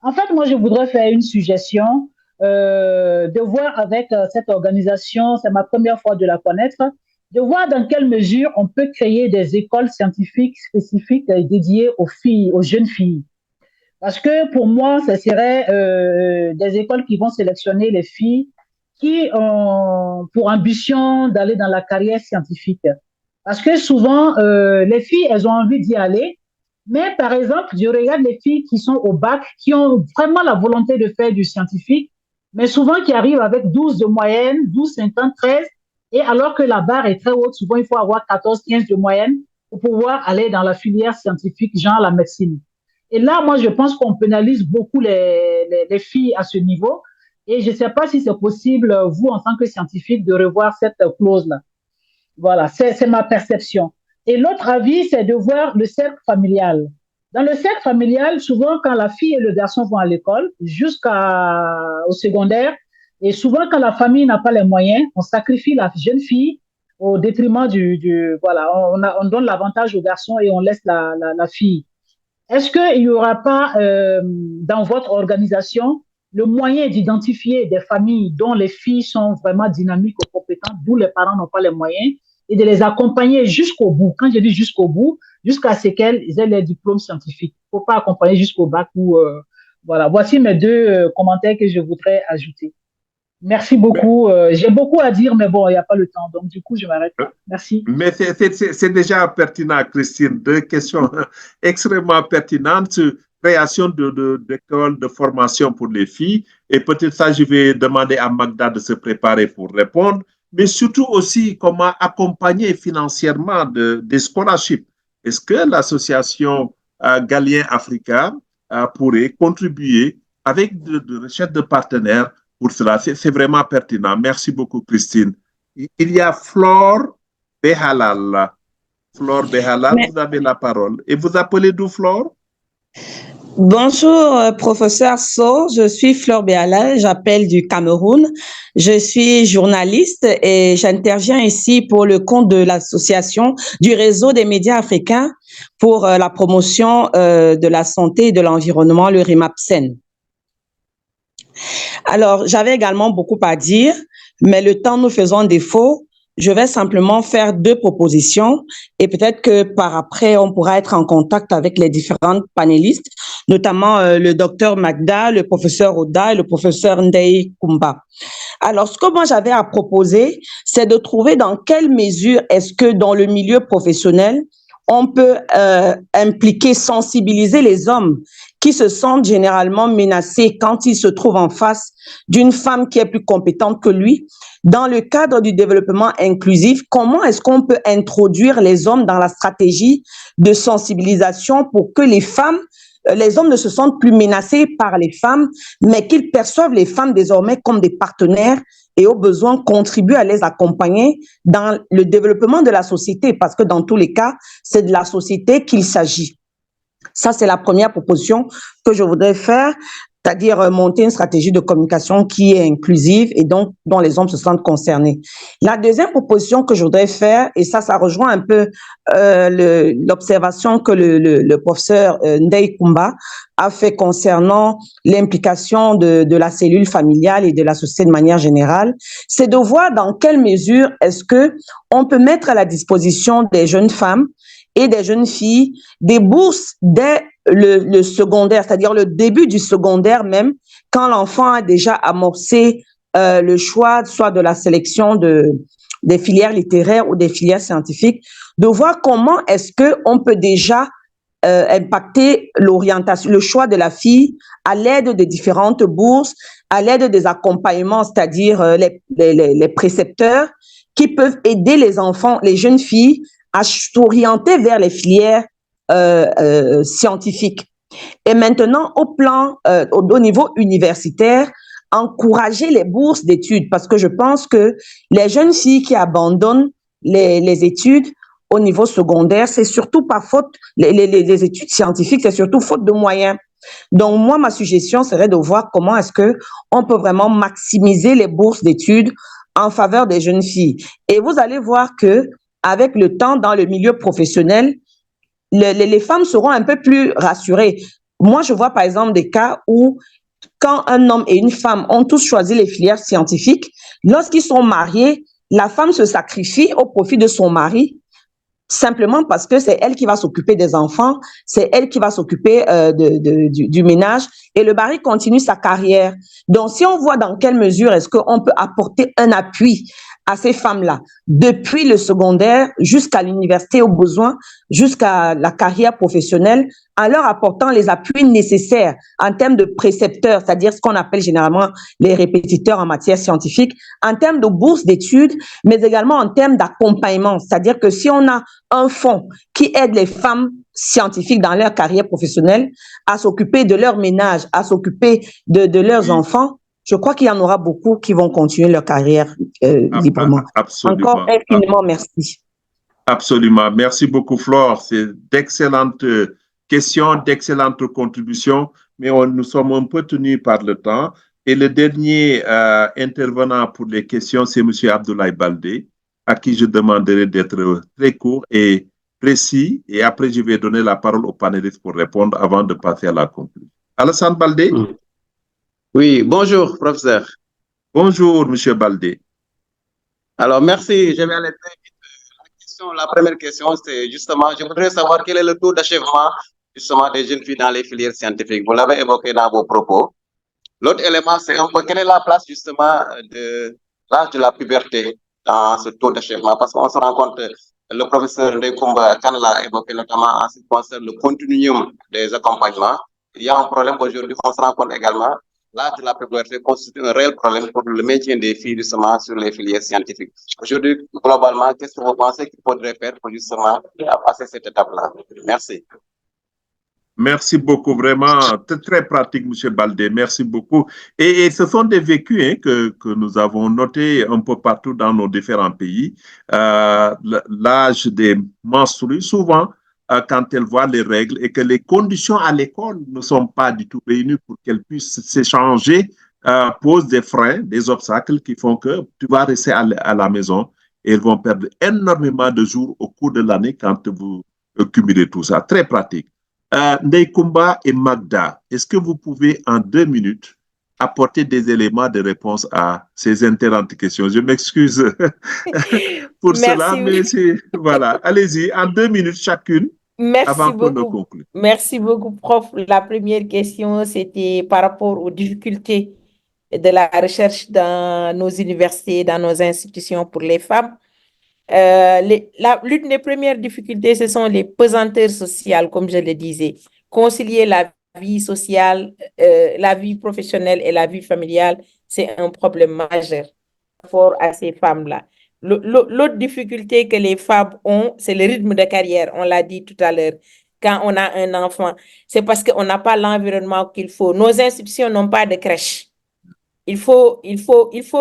En fait, moi, je voudrais faire une suggestion de voir avec cette organisation, c'est ma première fois de la connaître, de voir dans quelle mesure on peut créer des écoles scientifiques spécifiques dédiées aux filles, aux jeunes filles. Parce que pour moi, ce serait des écoles qui vont sélectionner les filles qui ont pour ambition d'aller dans la carrière scientifique. Parce que souvent, les filles, elles ont envie d'y aller. Mais par exemple, je regarde les filles qui sont au bac, qui ont vraiment la volonté de faire du scientifique, mais souvent qui arrivent avec 12 de moyenne, 12, 50, 13. Et alors que la barre est très haute, souvent il faut avoir 14, 15 de moyenne pour pouvoir aller dans la filière scientifique, genre la médecine. Et là, moi, je pense qu'on pénalise beaucoup les filles à ce niveau. Et je ne sais pas si c'est possible, vous, en tant que scientifique, de revoir cette clause-là. Voilà, c'est ma perception. Et l'autre avis, c'est de voir le cercle familial. Dans le cercle familial, souvent, quand la fille et le garçon vont à l'école, jusqu'au secondaire, et souvent, quand la famille n'a pas les moyens, on sacrifie la jeune fille au détriment voilà, on donne l'avantage au garçon et on laisse la fille. Est-ce qu'il n'y aura pas, dans votre organisation, le moyen d'identifier des familles dont les filles sont vraiment dynamiques ou compétentes, d'où les parents n'ont pas les moyens, et de les accompagner jusqu'au bout? Quand je dis jusqu'au bout, jusqu'à ce qu'elles aient les diplômes scientifiques. Il ne faut pas accompagner jusqu'au bac ou Voilà, voici mes deux commentaires que je voudrais ajouter. Merci beaucoup. J'ai beaucoup à dire, mais bon, il n'y a pas le temps. Donc, du coup, je m'arrête là. Merci. Mais c'est déjà pertinent, Christine. Deux questions extrêmement pertinentes sur création d'écoles de formation pour les filles. Et peut-être ça, je vais demander à Magda de se préparer pour répondre. Mais surtout aussi, comment accompagner financièrement des scholarships. Est-ce que l'association Galien Africa pourrait contribuer avec de recherche de partenaires pour cela? C'est vraiment pertinent. Merci beaucoup, Christine. Il y a Flore Behalal. Flore Behalal, vous avez la parole. Et vous appelez d'où, Flore? Bonjour, professeur So. Je suis Flore Behalal, j'appelle du Cameroun. Je suis journaliste et j'interviens ici pour le compte de l'association du réseau des médias africains pour la promotion de la santé et de l'environnement, le RIMAPSEN. Alors, j'avais également beaucoup à dire, mais le temps nous faisant défaut, je vais simplement faire deux propositions et peut-être que par après, on pourra être en contact avec les différentes panélistes, notamment le docteur Magda, le professeur Oda et le professeur Ndei Kumba. Alors, ce que moi j'avais à proposer, c'est de trouver dans quelle mesure est-ce que dans le milieu professionnel, on peut impliquer, sensibiliser les hommes qui se sentent généralement menacés quand ils se trouvent en face d'une femme qui est plus compétente que lui. Dans le cadre du développement inclusif, comment est-ce qu'on peut introduire les hommes dans la stratégie de sensibilisation pour que les hommes ne se sentent plus menacés par les femmes, mais qu'ils perçoivent les femmes désormais comme des partenaires et au besoin contribuent à les accompagner dans le développement de la société, parce que dans tous les cas, c'est de la société qu'il s'agit. Ça, c'est la première proposition que je voudrais faire, c'est-à-dire monter une stratégie de communication qui est inclusive et donc dont les hommes se sentent concernés. La deuxième proposition que je voudrais faire, et ça rejoint un peu l'observation que le professeur Ndei Kumba a fait concernant l'implication de la cellule familiale et de la société de manière générale, c'est de voir dans quelle mesure est-ce que on peut mettre à la disposition des jeunes femmes et des jeunes filles des bourses dès le secondaire, c'est-à-dire le début du secondaire même, quand l'enfant a déjà amorcé le choix, soit de la sélection des filières littéraires ou des filières scientifiques, de voir comment est-ce que on peut déjà impacter l'orientation, le choix de la fille à l'aide de différentes bourses, à l'aide des accompagnements, c'est-à-dire les précepteurs qui peuvent aider les enfants, les jeunes filles à s'orienter vers les filières scientifiques. Et maintenant, au niveau universitaire, encourager les bourses d'études, parce que je pense que les jeunes filles qui abandonnent les études au niveau secondaire, c'est surtout par faute, les études scientifiques, c'est surtout faute de moyens. Donc, moi, ma suggestion serait de voir comment est-ce que on peut vraiment maximiser les bourses d'études en faveur des jeunes filles. Et vous allez voir que avec le temps dans le milieu professionnel, les femmes seront un peu plus rassurées. Moi, je vois par exemple des cas où quand un homme et une femme ont tous choisi les filières scientifiques, lorsqu'ils sont mariés, la femme se sacrifie au profit de son mari, simplement parce que c'est elle qui va s'occuper des enfants, c'est elle qui va s'occuper du ménage, et le mari continue sa carrière. Donc, si on voit dans quelle mesure est-ce qu'on peut apporter un appui à ces femmes-là, depuis le secondaire jusqu'à l'université au besoin, jusqu'à la carrière professionnelle, en leur apportant les appuis nécessaires en termes de précepteurs, c'est-à-dire ce qu'on appelle généralement les répétiteurs en matière scientifique, en termes de bourse d'études, mais également en termes d'accompagnement, c'est-à-dire que si on a un fonds qui aide les femmes scientifiques dans leur carrière professionnelle à s'occuper de leur ménage, à s'occuper de leurs enfants, je crois qu'il y en aura beaucoup qui vont continuer leur carrière librement. Absolument. Encore infiniment merci. Absolument. Merci beaucoup, Flore. C'est d'excellentes questions, d'excellentes contributions, mais nous sommes un peu tenus par le temps. Et le dernier intervenant pour les questions, c'est M. Abdoulaye Baldé, à qui je demanderai d'être très court et précis. Et après, je vais donner la parole aux panélistes pour répondre avant de passer à la conclusion. Alassane Baldé? Oui, bonjour, professeur. Bonjour, M. Baldé. Alors, merci. Je vais aller très vite. La première question, c'est justement, je voudrais savoir quel est le taux d'achèvement justement des jeunes filles dans les filières scientifiques. Vous l'avez évoqué dans vos propos. L'autre élément, c'est un peu quelle est la place justement de l'âge de la puberté dans ce taux d'achèvement, parce qu'on se rend compte, le professeur Ndekoumba Kane l'a évoqué notamment en ce qui concerne le continuum des accompagnements. Il y a un problème aujourd'hui, on se rend compte également, l'âge de la puberté constitue un réel problème pour le maintien des filles justement sur les filières scientifiques. Aujourd'hui, globalement, qu'est-ce que vous pensez qu'il faudrait faire pour justement passer cette étape-là? Merci. Merci beaucoup, vraiment très pratique, M. Baldé. Merci beaucoup. Et ce sont des vécus que nous avons notés un peu partout dans nos différents pays. L'âge des menstrues, souvent, quand elles voient les règles et que les conditions à l'école ne sont pas du tout réunies pour qu'elles puissent s'échanger, posent des freins, des obstacles qui font que tu vas rester à la maison et elles vont perdre énormément de jours au cours de l'année quand vous cumulez tout ça. Très pratique. Ndekoumba et Magda, est-ce que vous pouvez en 2 minutes apporter des éléments de réponse à ces intéressantes questions? Je m'excuse pour cela, mais voilà. Allez-y, en 2 minutes chacune. Merci beaucoup. Merci beaucoup, prof. La première question, c'était par rapport aux difficultés de la recherche dans nos universités, dans nos institutions pour les femmes. L'une des premières difficultés, ce sont les pesanteurs sociales, comme je le disais. Concilier la vie sociale, la vie professionnelle et la vie familiale, c'est un problème majeur par rapport à ces femmes-là. L'autre difficulté que les femmes ont, c'est le rythme de carrière, on l'a dit tout à l'heure. Quand on a un enfant, c'est parce qu'on n'a pas l'environnement qu'il faut. Nos institutions n'ont pas de crèche. Il faut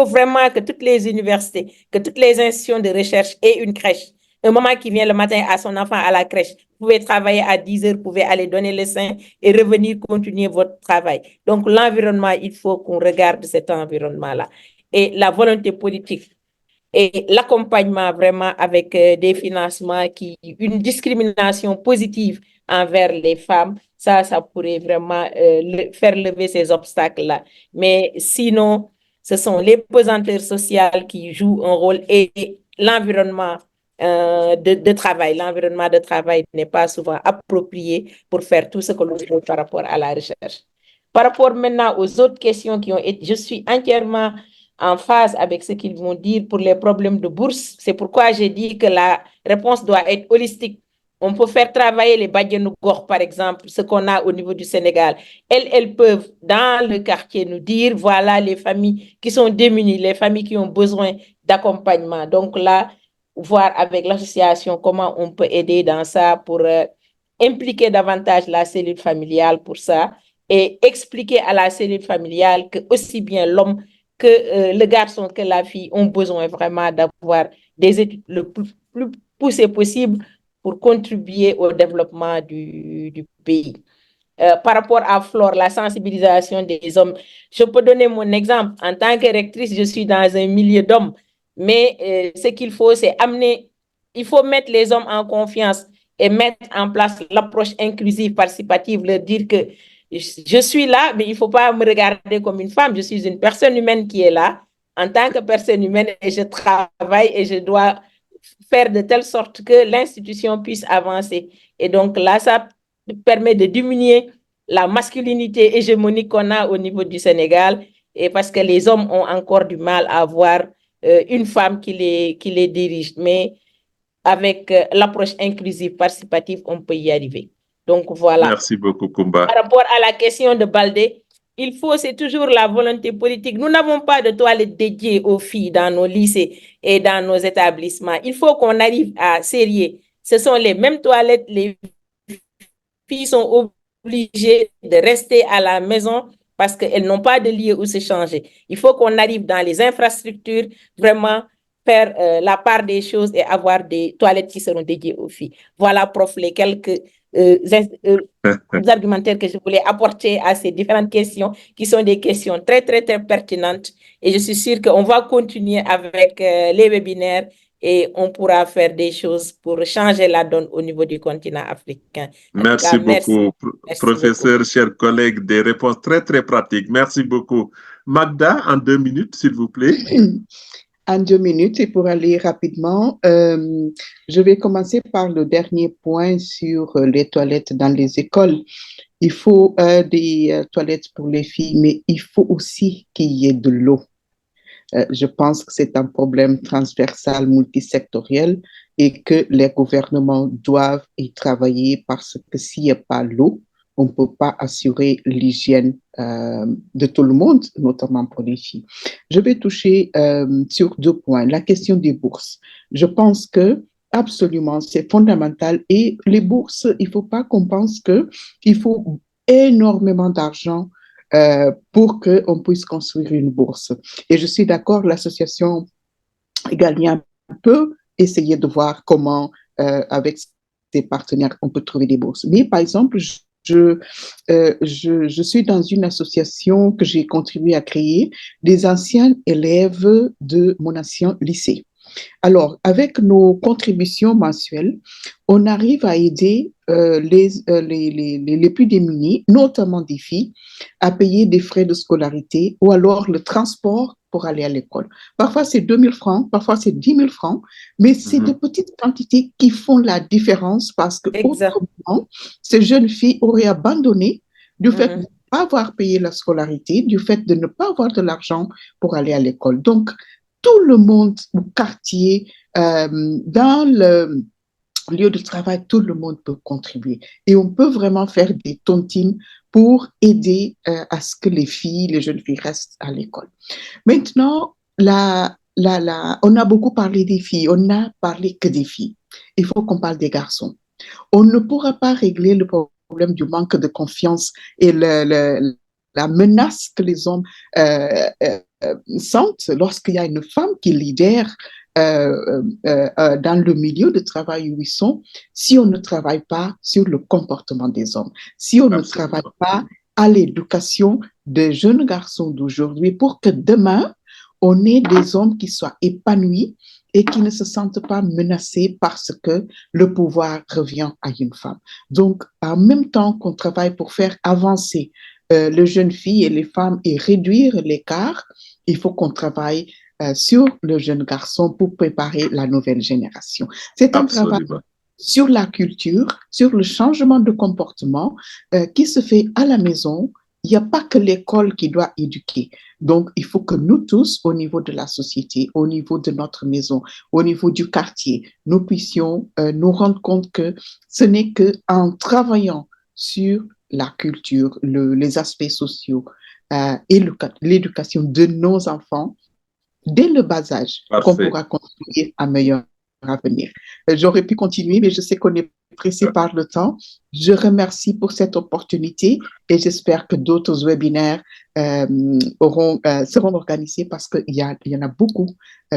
vraiment que toutes les universités, que toutes les institutions de recherche aient une crèche. Un maman qui vient le matin à son enfant à la crèche, vous pouvez travailler à 10 heures, vous pouvez aller donner le sein et revenir continuer votre travail. Donc, l'environnement, il faut qu'on regarde cet environnement-là. Et la volonté politique et l'accompagnement vraiment avec des financements une discrimination positive envers les femmes, ça pourrait vraiment faire lever ces obstacles-là. Mais sinon, ce sont les pesanteurs sociales qui jouent un rôle et l'environnement de travail. L'environnement de travail n'est pas souvent approprié pour faire tout ce que l'on veut par rapport à la recherche. Par rapport maintenant aux autres questions qui ont été, je suis entièrement en phase avec ce qu'ils vont dire pour les problèmes de bourse. C'est pourquoi j'ai dit que la réponse doit être holistique. On peut faire travailler les Badianougor, par exemple, ce qu'on a au niveau du Sénégal. Elles peuvent, dans le quartier, nous dire, voilà les familles qui sont démunies, les familles qui ont besoin d'accompagnement. Donc là, voir avec l'association comment on peut aider dans ça pour impliquer davantage la cellule familiale pour ça et expliquer à la cellule familiale que aussi bien l'homme que le garçon que la fille ont besoin vraiment d'avoir des études le plus poussées possible pour contribuer au développement du pays. Par rapport à Flore, la sensibilisation des hommes, je peux donner mon exemple. En tant que rectrice, je suis dans un milieu d'hommes, mais ce qu'il faut, c'est il faut mettre les hommes en confiance et mettre en place l'approche inclusive, participative, leur dire que je suis là, mais il ne faut pas me regarder comme une femme. Je suis une personne humaine qui est là en tant que personne humaine et je travaille et je dois faire de telle sorte que l'institution puisse avancer. Et donc là, ça permet de diminuer la masculinité hégémonique qu'on a au niveau du Sénégal et parce que les hommes ont encore du mal à avoir une femme qui les dirige. Mais avec l'approche inclusive, participative, on peut y arriver. Donc, voilà. Merci beaucoup, Koumba. Par rapport à la question de Baldé, c'est toujours la volonté politique. Nous n'avons pas de toilettes dédiées aux filles dans nos lycées et dans nos établissements. Il faut qu'on arrive à serrer. Ce sont les mêmes toilettes. Les filles sont obligées de rester à la maison parce qu'elles n'ont pas de lieu où se changer. Il faut qu'on arrive dans les infrastructures, vraiment faire la part des choses et avoir des toilettes qui seront dédiées aux filles. Voilà, prof, les quelques argumentaires que je voulais apporter à ces différentes questions qui sont des questions très, très, très pertinentes. Et je suis sûre qu'on va continuer avec les webinaires et on pourra faire des choses pour changer la donne au niveau du continent africain. Merci beaucoup, professeur, chers collègues, des réponses très, très pratiques. Merci beaucoup. Magda, en 2 minutes, s'il vous plaît. en 2 minutes et pour aller rapidement, je vais commencer par le dernier point sur les toilettes dans les écoles. Il faut des toilettes pour les filles, mais il faut aussi qu'il y ait de l'eau. Je pense que c'est un problème transversal, multisectoriel et que les gouvernements doivent y travailler parce que s'il n'y a pas l'eau, on ne peut pas assurer l'hygiène de tout le monde, notamment pour les filles. Je vais toucher sur 2 points. La question des bourses. Je pense que absolument, c'est fondamental. Et les bourses, il ne faut pas qu'on pense qu'il faut énormément d'argent pour qu'on puisse construire une bourse. Et je suis d'accord, l'association Galien peut essayer de voir comment, avec ses partenaires, on peut trouver des bourses. Mais par exemple, je suis dans une association que j'ai contribué à créer, des anciens élèves de mon ancien lycée. Alors, avec nos contributions mensuelles, on arrive à aider les plus démunis, notamment des filles, à payer des frais de scolarité ou alors le transport pour aller à l'école. Parfois, c'est 2 000 francs, parfois, c'est 10 000 francs, mais c'est de petites quantités qui font la différence parce que autrement, ces jeunes filles auraient abandonné du fait de ne pas avoir payé la scolarité, du fait de ne pas avoir de l'argent pour aller à l'école. Donc, tout le monde au quartier, dans le lieu de travail, tout le monde peut contribuer. Et on peut vraiment faire des tontines pour aider à ce que les filles, les jeunes filles restent à l'école. Maintenant, on a beaucoup parlé des filles, on n'a parlé que des filles. Il faut qu'on parle des garçons. On ne pourra pas régler le problème du manque de confiance et la menace que les hommes sentent lorsqu'il y a une femme qui lidère dans le milieu de travail où ils sont, si on ne travaille pas sur le comportement des hommes, si on ne travaille pas à l'éducation des jeunes garçons d'aujourd'hui pour que demain, on ait des hommes qui soient épanouis et qui ne se sentent pas menacés parce que le pouvoir revient à une femme. Donc, en même temps qu'on travaille pour faire avancer les jeunes filles et les femmes et réduire l'écart, il faut qu'on travaille sur le jeune garçon pour préparer la nouvelle génération. C'est un travail sur la culture, sur le changement de comportement qui se fait à la maison. Il n'y a pas que l'école qui doit éduquer. Donc, il faut que nous tous, au niveau de la société, au niveau de notre maison, au niveau du quartier, nous puissions nous rendre compte que ce n'est qu'en travaillant sur la culture, les aspects sociaux et l'éducation de nos enfants, dès le bas âge, qu'on pourra construire un meilleur avenir. J'aurais pu continuer, mais je sais qu'on est pressé par le temps. Je remercie pour cette opportunité et j'espère que d'autres webinaires seront organisés parce qu'il y en a beaucoup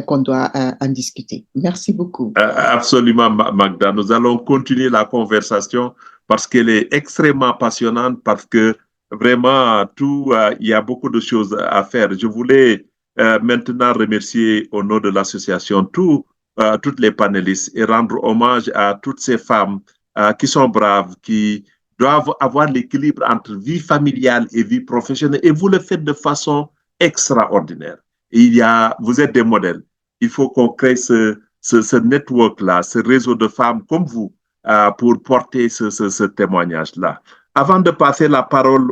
qu'on doit en discuter. Merci beaucoup. Absolument, Magda. Nous allons continuer la conversation parce qu'elle est extrêmement passionnante, parce que vraiment, il y a beaucoup de choses à faire. Je voulais maintenant remercier au nom de l'association toutes les panélistes et rendre hommage à toutes ces femmes qui sont braves, qui doivent avoir l'équilibre entre vie familiale et vie professionnelle. Et vous le faites de façon extraordinaire. Et vous êtes des modèles. Il faut qu'on crée ce network-là, ce réseau de femmes comme vous pour porter ce témoignage-là. Avant de passer la parole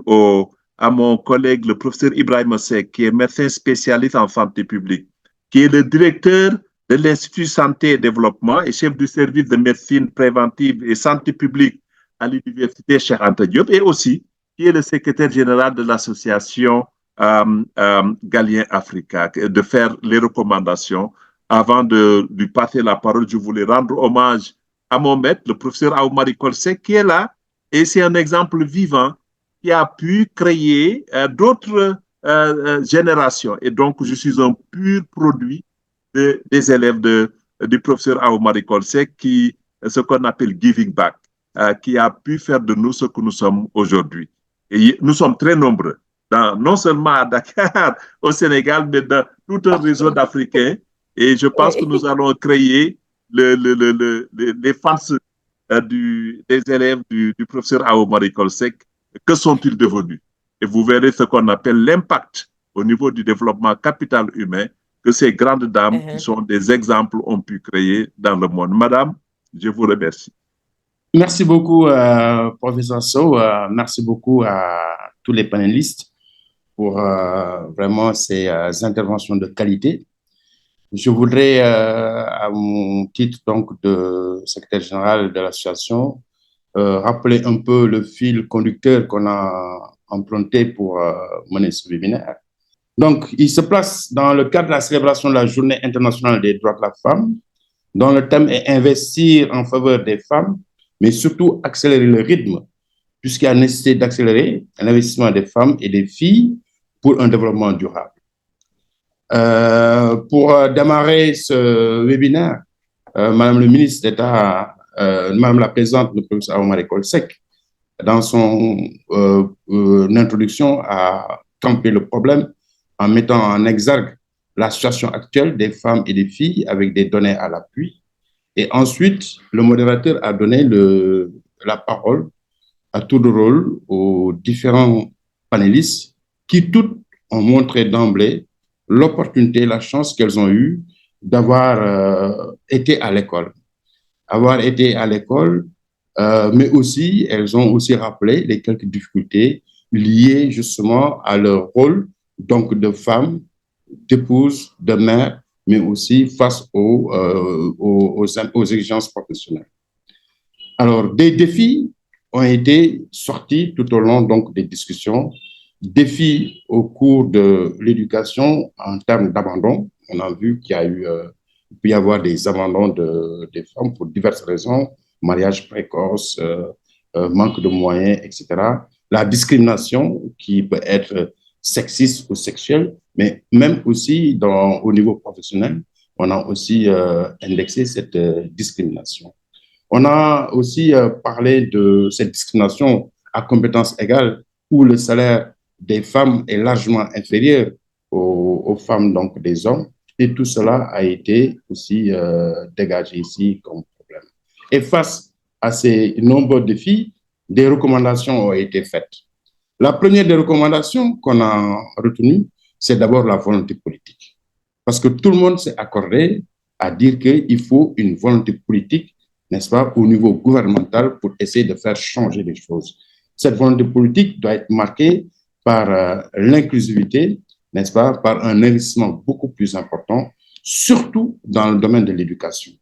à mon collègue, le professeur Ibrahima Seck, qui est médecin spécialiste en santé publique, qui est le directeur de l'Institut Santé et Développement et chef du service de médecine préventive et santé publique à l'Université Cheikh Anta Diop, et aussi qui est le secrétaire général de l'association Galien Africa, de faire les recommandations. Avant de lui passer la parole, je voulais rendre hommage à mon maître, le professeur Aoumari Kolsek, qui est là, et c'est un exemple vivant qui a pu créer d'autres générations. Et donc, je suis un pur produit des élèves du professeur Aoumari Kolsek, ce qu'on appelle giving back, qui a pu faire de nous ce que nous sommes aujourd'hui. Et nous sommes très nombreux, non seulement à Dakar, au Sénégal, mais dans tout un réseau d'Africains. Et je pense que nous allons créer les fans des élèves du professeur Aoumari Kolsek. Que sont-ils devenus? Et vous verrez ce qu'on appelle l'impact au niveau du développement capital humain que ces grandes dames qui sont des exemples ont pu créer dans le monde. Madame, je vous remercie. Merci beaucoup, professeur Sow. Merci beaucoup à tous les panélistes pour vraiment ces interventions de qualité. Je voudrais, à mon titre donc de secrétaire général de l'association, rappeler un peu le fil conducteur qu'on a emprunté pour mener ce webinaire. Donc, il se place dans le cadre de la célébration de la Journée internationale des droits de la femme, dont le thème est investir en faveur des femmes, mais surtout accélérer le rythme, puisqu'il y a nécessité d'accélérer l'investissement des femmes et des filles pour un développement durable. Pour démarrer ce webinaire, Madame le ministre d'État, Madame la présidente, le professeur Awa Coll-Seck, dans son introduction, a campé le problème en mettant en exergue la situation actuelle des femmes et des filles avec des données à l'appui. Et ensuite, le modérateur a donné la parole à tour de rôle aux différents panélistes qui toutes ont montré d'emblée l'opportunité, la chance qu'elles ont eue d'avoir été à l'école. Avoir été à l'école, mais aussi, elles ont aussi rappelé les quelques difficultés liées justement à leur rôle donc de femmes, d'épouses, de mères, mais aussi face aux exigences professionnelles. Alors, des défis ont été sortis tout au long donc, des discussions, défis au cours de l'éducation en termes d'abandon. On a vu qu'il y a eu, il peut y avoir des abandons des femmes pour diverses raisons, mariage précoce, manque de moyens, etc. La discrimination qui peut être sexiste ou sexuelle, mais même aussi au niveau professionnel, on a aussi indexé cette discrimination. On a aussi parlé de cette discrimination à compétences égales où le salaire des femmes est largement inférieur aux femmes donc des hommes, et tout cela a été aussi dégagé ici comme problème. Et face à ces nombreux défis, des recommandations ont été faites. La première des recommandations qu'on a retenues, c'est d'abord la volonté politique. Parce que tout le monde s'est accordé à dire qu'il faut une volonté politique, n'est-ce pas, au niveau gouvernemental pour essayer de faire changer les choses. Cette volonté politique doit être marquée par l'inclusivité, n'est-ce pas, par un investissement beaucoup plus important, surtout dans le domaine de l'éducation.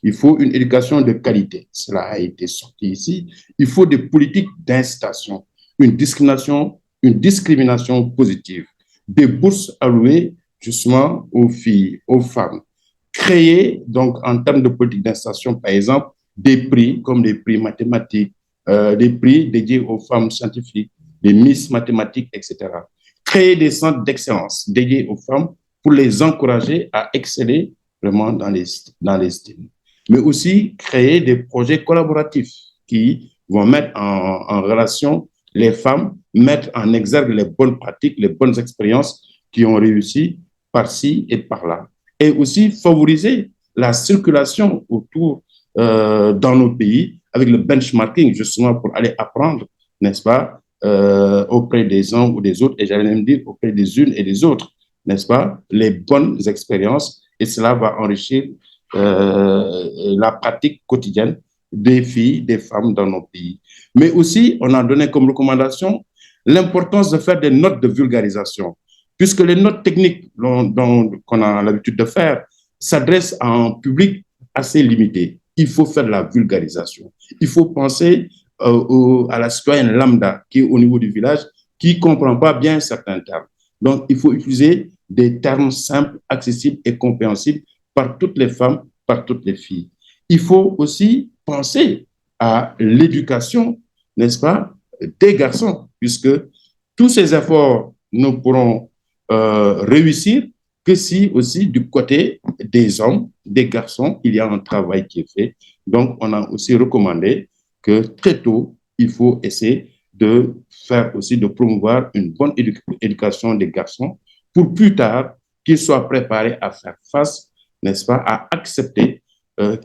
Il faut une éducation de qualité. Cela a été sorti ici. Il faut des politiques d'incitation, une discrimination positive, des bourses allouées justement aux filles, aux femmes. Créer, donc, en termes de politique d'incitation, par exemple, des prix comme des prix mathématiques, des prix dédiés aux femmes scientifiques, des Miss mathématiques, etc. Créer des centres d'excellence dédiés aux femmes pour les encourager à exceller vraiment dans les styles. Mais aussi créer des projets collaboratifs qui vont mettre en relation les femmes, mettre en exergue les bonnes pratiques, les bonnes expériences qui ont réussi par-ci et par-là. Et aussi favoriser la circulation autour dans nos pays avec le benchmarking, justement pour aller apprendre, n'est-ce pas, auprès des uns ou des autres, et j'allais même dire auprès des unes et des autres, n'est-ce pas, les bonnes expériences, et cela va enrichir la pratique quotidienne des filles, des femmes dans nos pays. Mais aussi, on a donné comme recommandation l'importance de faire des notes de vulgarisation, puisque les notes techniques qu'on a l'habitude de faire s'adressent à un public assez limité. Il faut faire de la vulgarisation. Il faut penser à la citoyenne lambda qui est au niveau du village, qui ne comprend pas bien certains termes. Donc, il faut utiliser des termes simples, accessibles et compréhensibles par toutes les femmes, par toutes les filles. Il faut aussi penser à l'éducation, n'est-ce pas, des garçons, puisque tous ces efforts ne pourront réussir que si aussi du côté des hommes, des garçons, il y a un travail qui est fait. Donc, on a aussi recommandé que très tôt, il faut essayer de faire aussi, de promouvoir une bonne éducation des garçons pour plus tard qu'ils soient préparés à faire face, n'est-ce pas, à accepter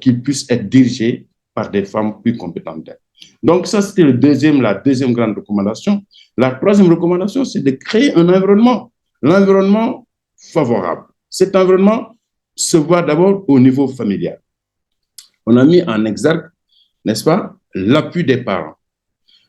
qu'ils puissent être dirigés par des femmes plus compétentes d'elles. Donc, ça, c'était la deuxième grande recommandation. La troisième recommandation, c'est de créer un environnement favorable. Cet environnement se voit d'abord au niveau familial. On a mis en exergue, n'est-ce pas, l'appui des parents,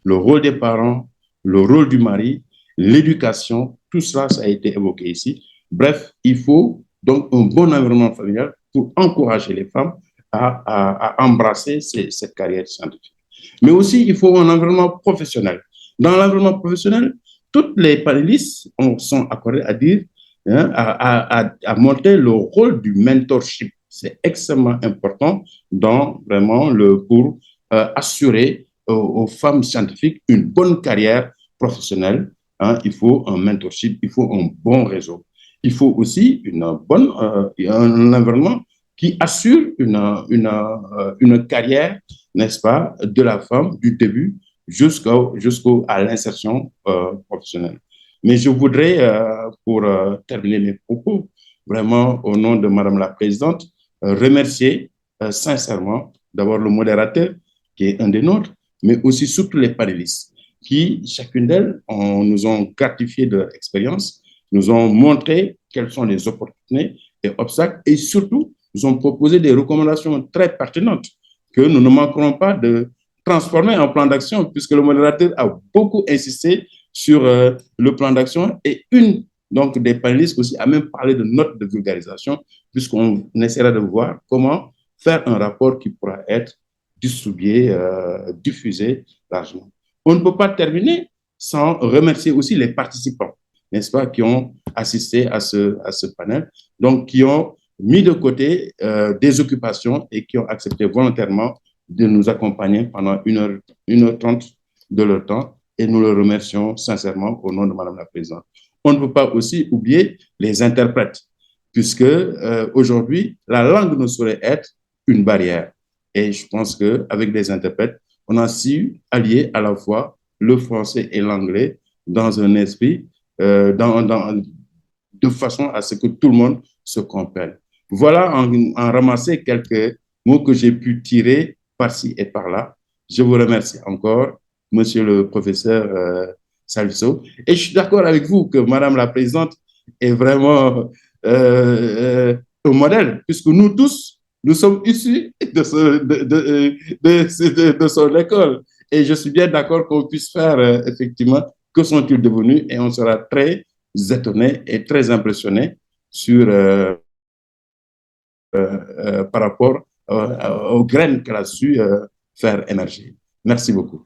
le rôle des parents, le rôle du mari, l'éducation, tout cela, ça a été évoqué ici. Bref, il faut donc un bon environnement familial pour encourager les femmes à embrasser cette carrière scientifique. Mais aussi, il faut un environnement professionnel. Dans l'environnement professionnel, toutes les panélistes sont accordées à dire, à monter le rôle du mentorship. C'est extrêmement important pour assurer aux femmes scientifiques une bonne carrière professionnelle. Il faut un mentorship, il faut un bon réseau. Il faut aussi un environnement qui assure une carrière, n'est-ce pas, de la femme du début jusqu'à l'insertion professionnelle. Mais je voudrais, pour terminer mes propos, vraiment au nom de Madame la Présidente, remercier sincèrement d'abord le modérateur, qui est un des nôtres, mais aussi surtout les panélistes, qui, chacune d'elles, nous ont gratifié de leur expérience, nous ont montré quelles sont les opportunités et obstacles, et surtout, nous ont proposé des recommandations très pertinentes que nous ne manquerons pas de transformer en plan d'action, puisque le modérateur a beaucoup insisté sur le plan d'action, et une donc des panélistes aussi a même parlé de notes de vulgarisation, puisqu'on essaiera de voir comment faire un rapport qui pourra être distribué, diffusé largement. On ne peut pas terminer sans remercier aussi les participants, n'est-ce pas, qui ont assisté à ce panel, donc qui ont mis de côté des occupations et qui ont accepté volontairement de nous accompagner pendant 1h30 de leur temps, et nous le remercions sincèrement au nom de Madame la Présidente. On ne peut pas aussi oublier les interprètes, puisque aujourd'hui, la langue ne saurait être une barrière. Et je pense qu'avec des interprètes, on a su allier à la fois le français et l'anglais dans un esprit, de façon à ce que tout le monde se comprenne. Voilà en ramasser quelques mots que j'ai pu tirer par-ci et par-là. Je vous remercie encore, Monsieur le professeur Salifso. Et je suis d'accord avec vous que Madame la Présidente est vraiment un modèle, puisque nous tous, nous sommes issus de son école. Et je suis bien d'accord qu'on puisse faire effectivement que sont-ils devenus, et on sera très étonnés et très impressionnés par rapport aux graines qu'elle a su faire émerger. Merci beaucoup.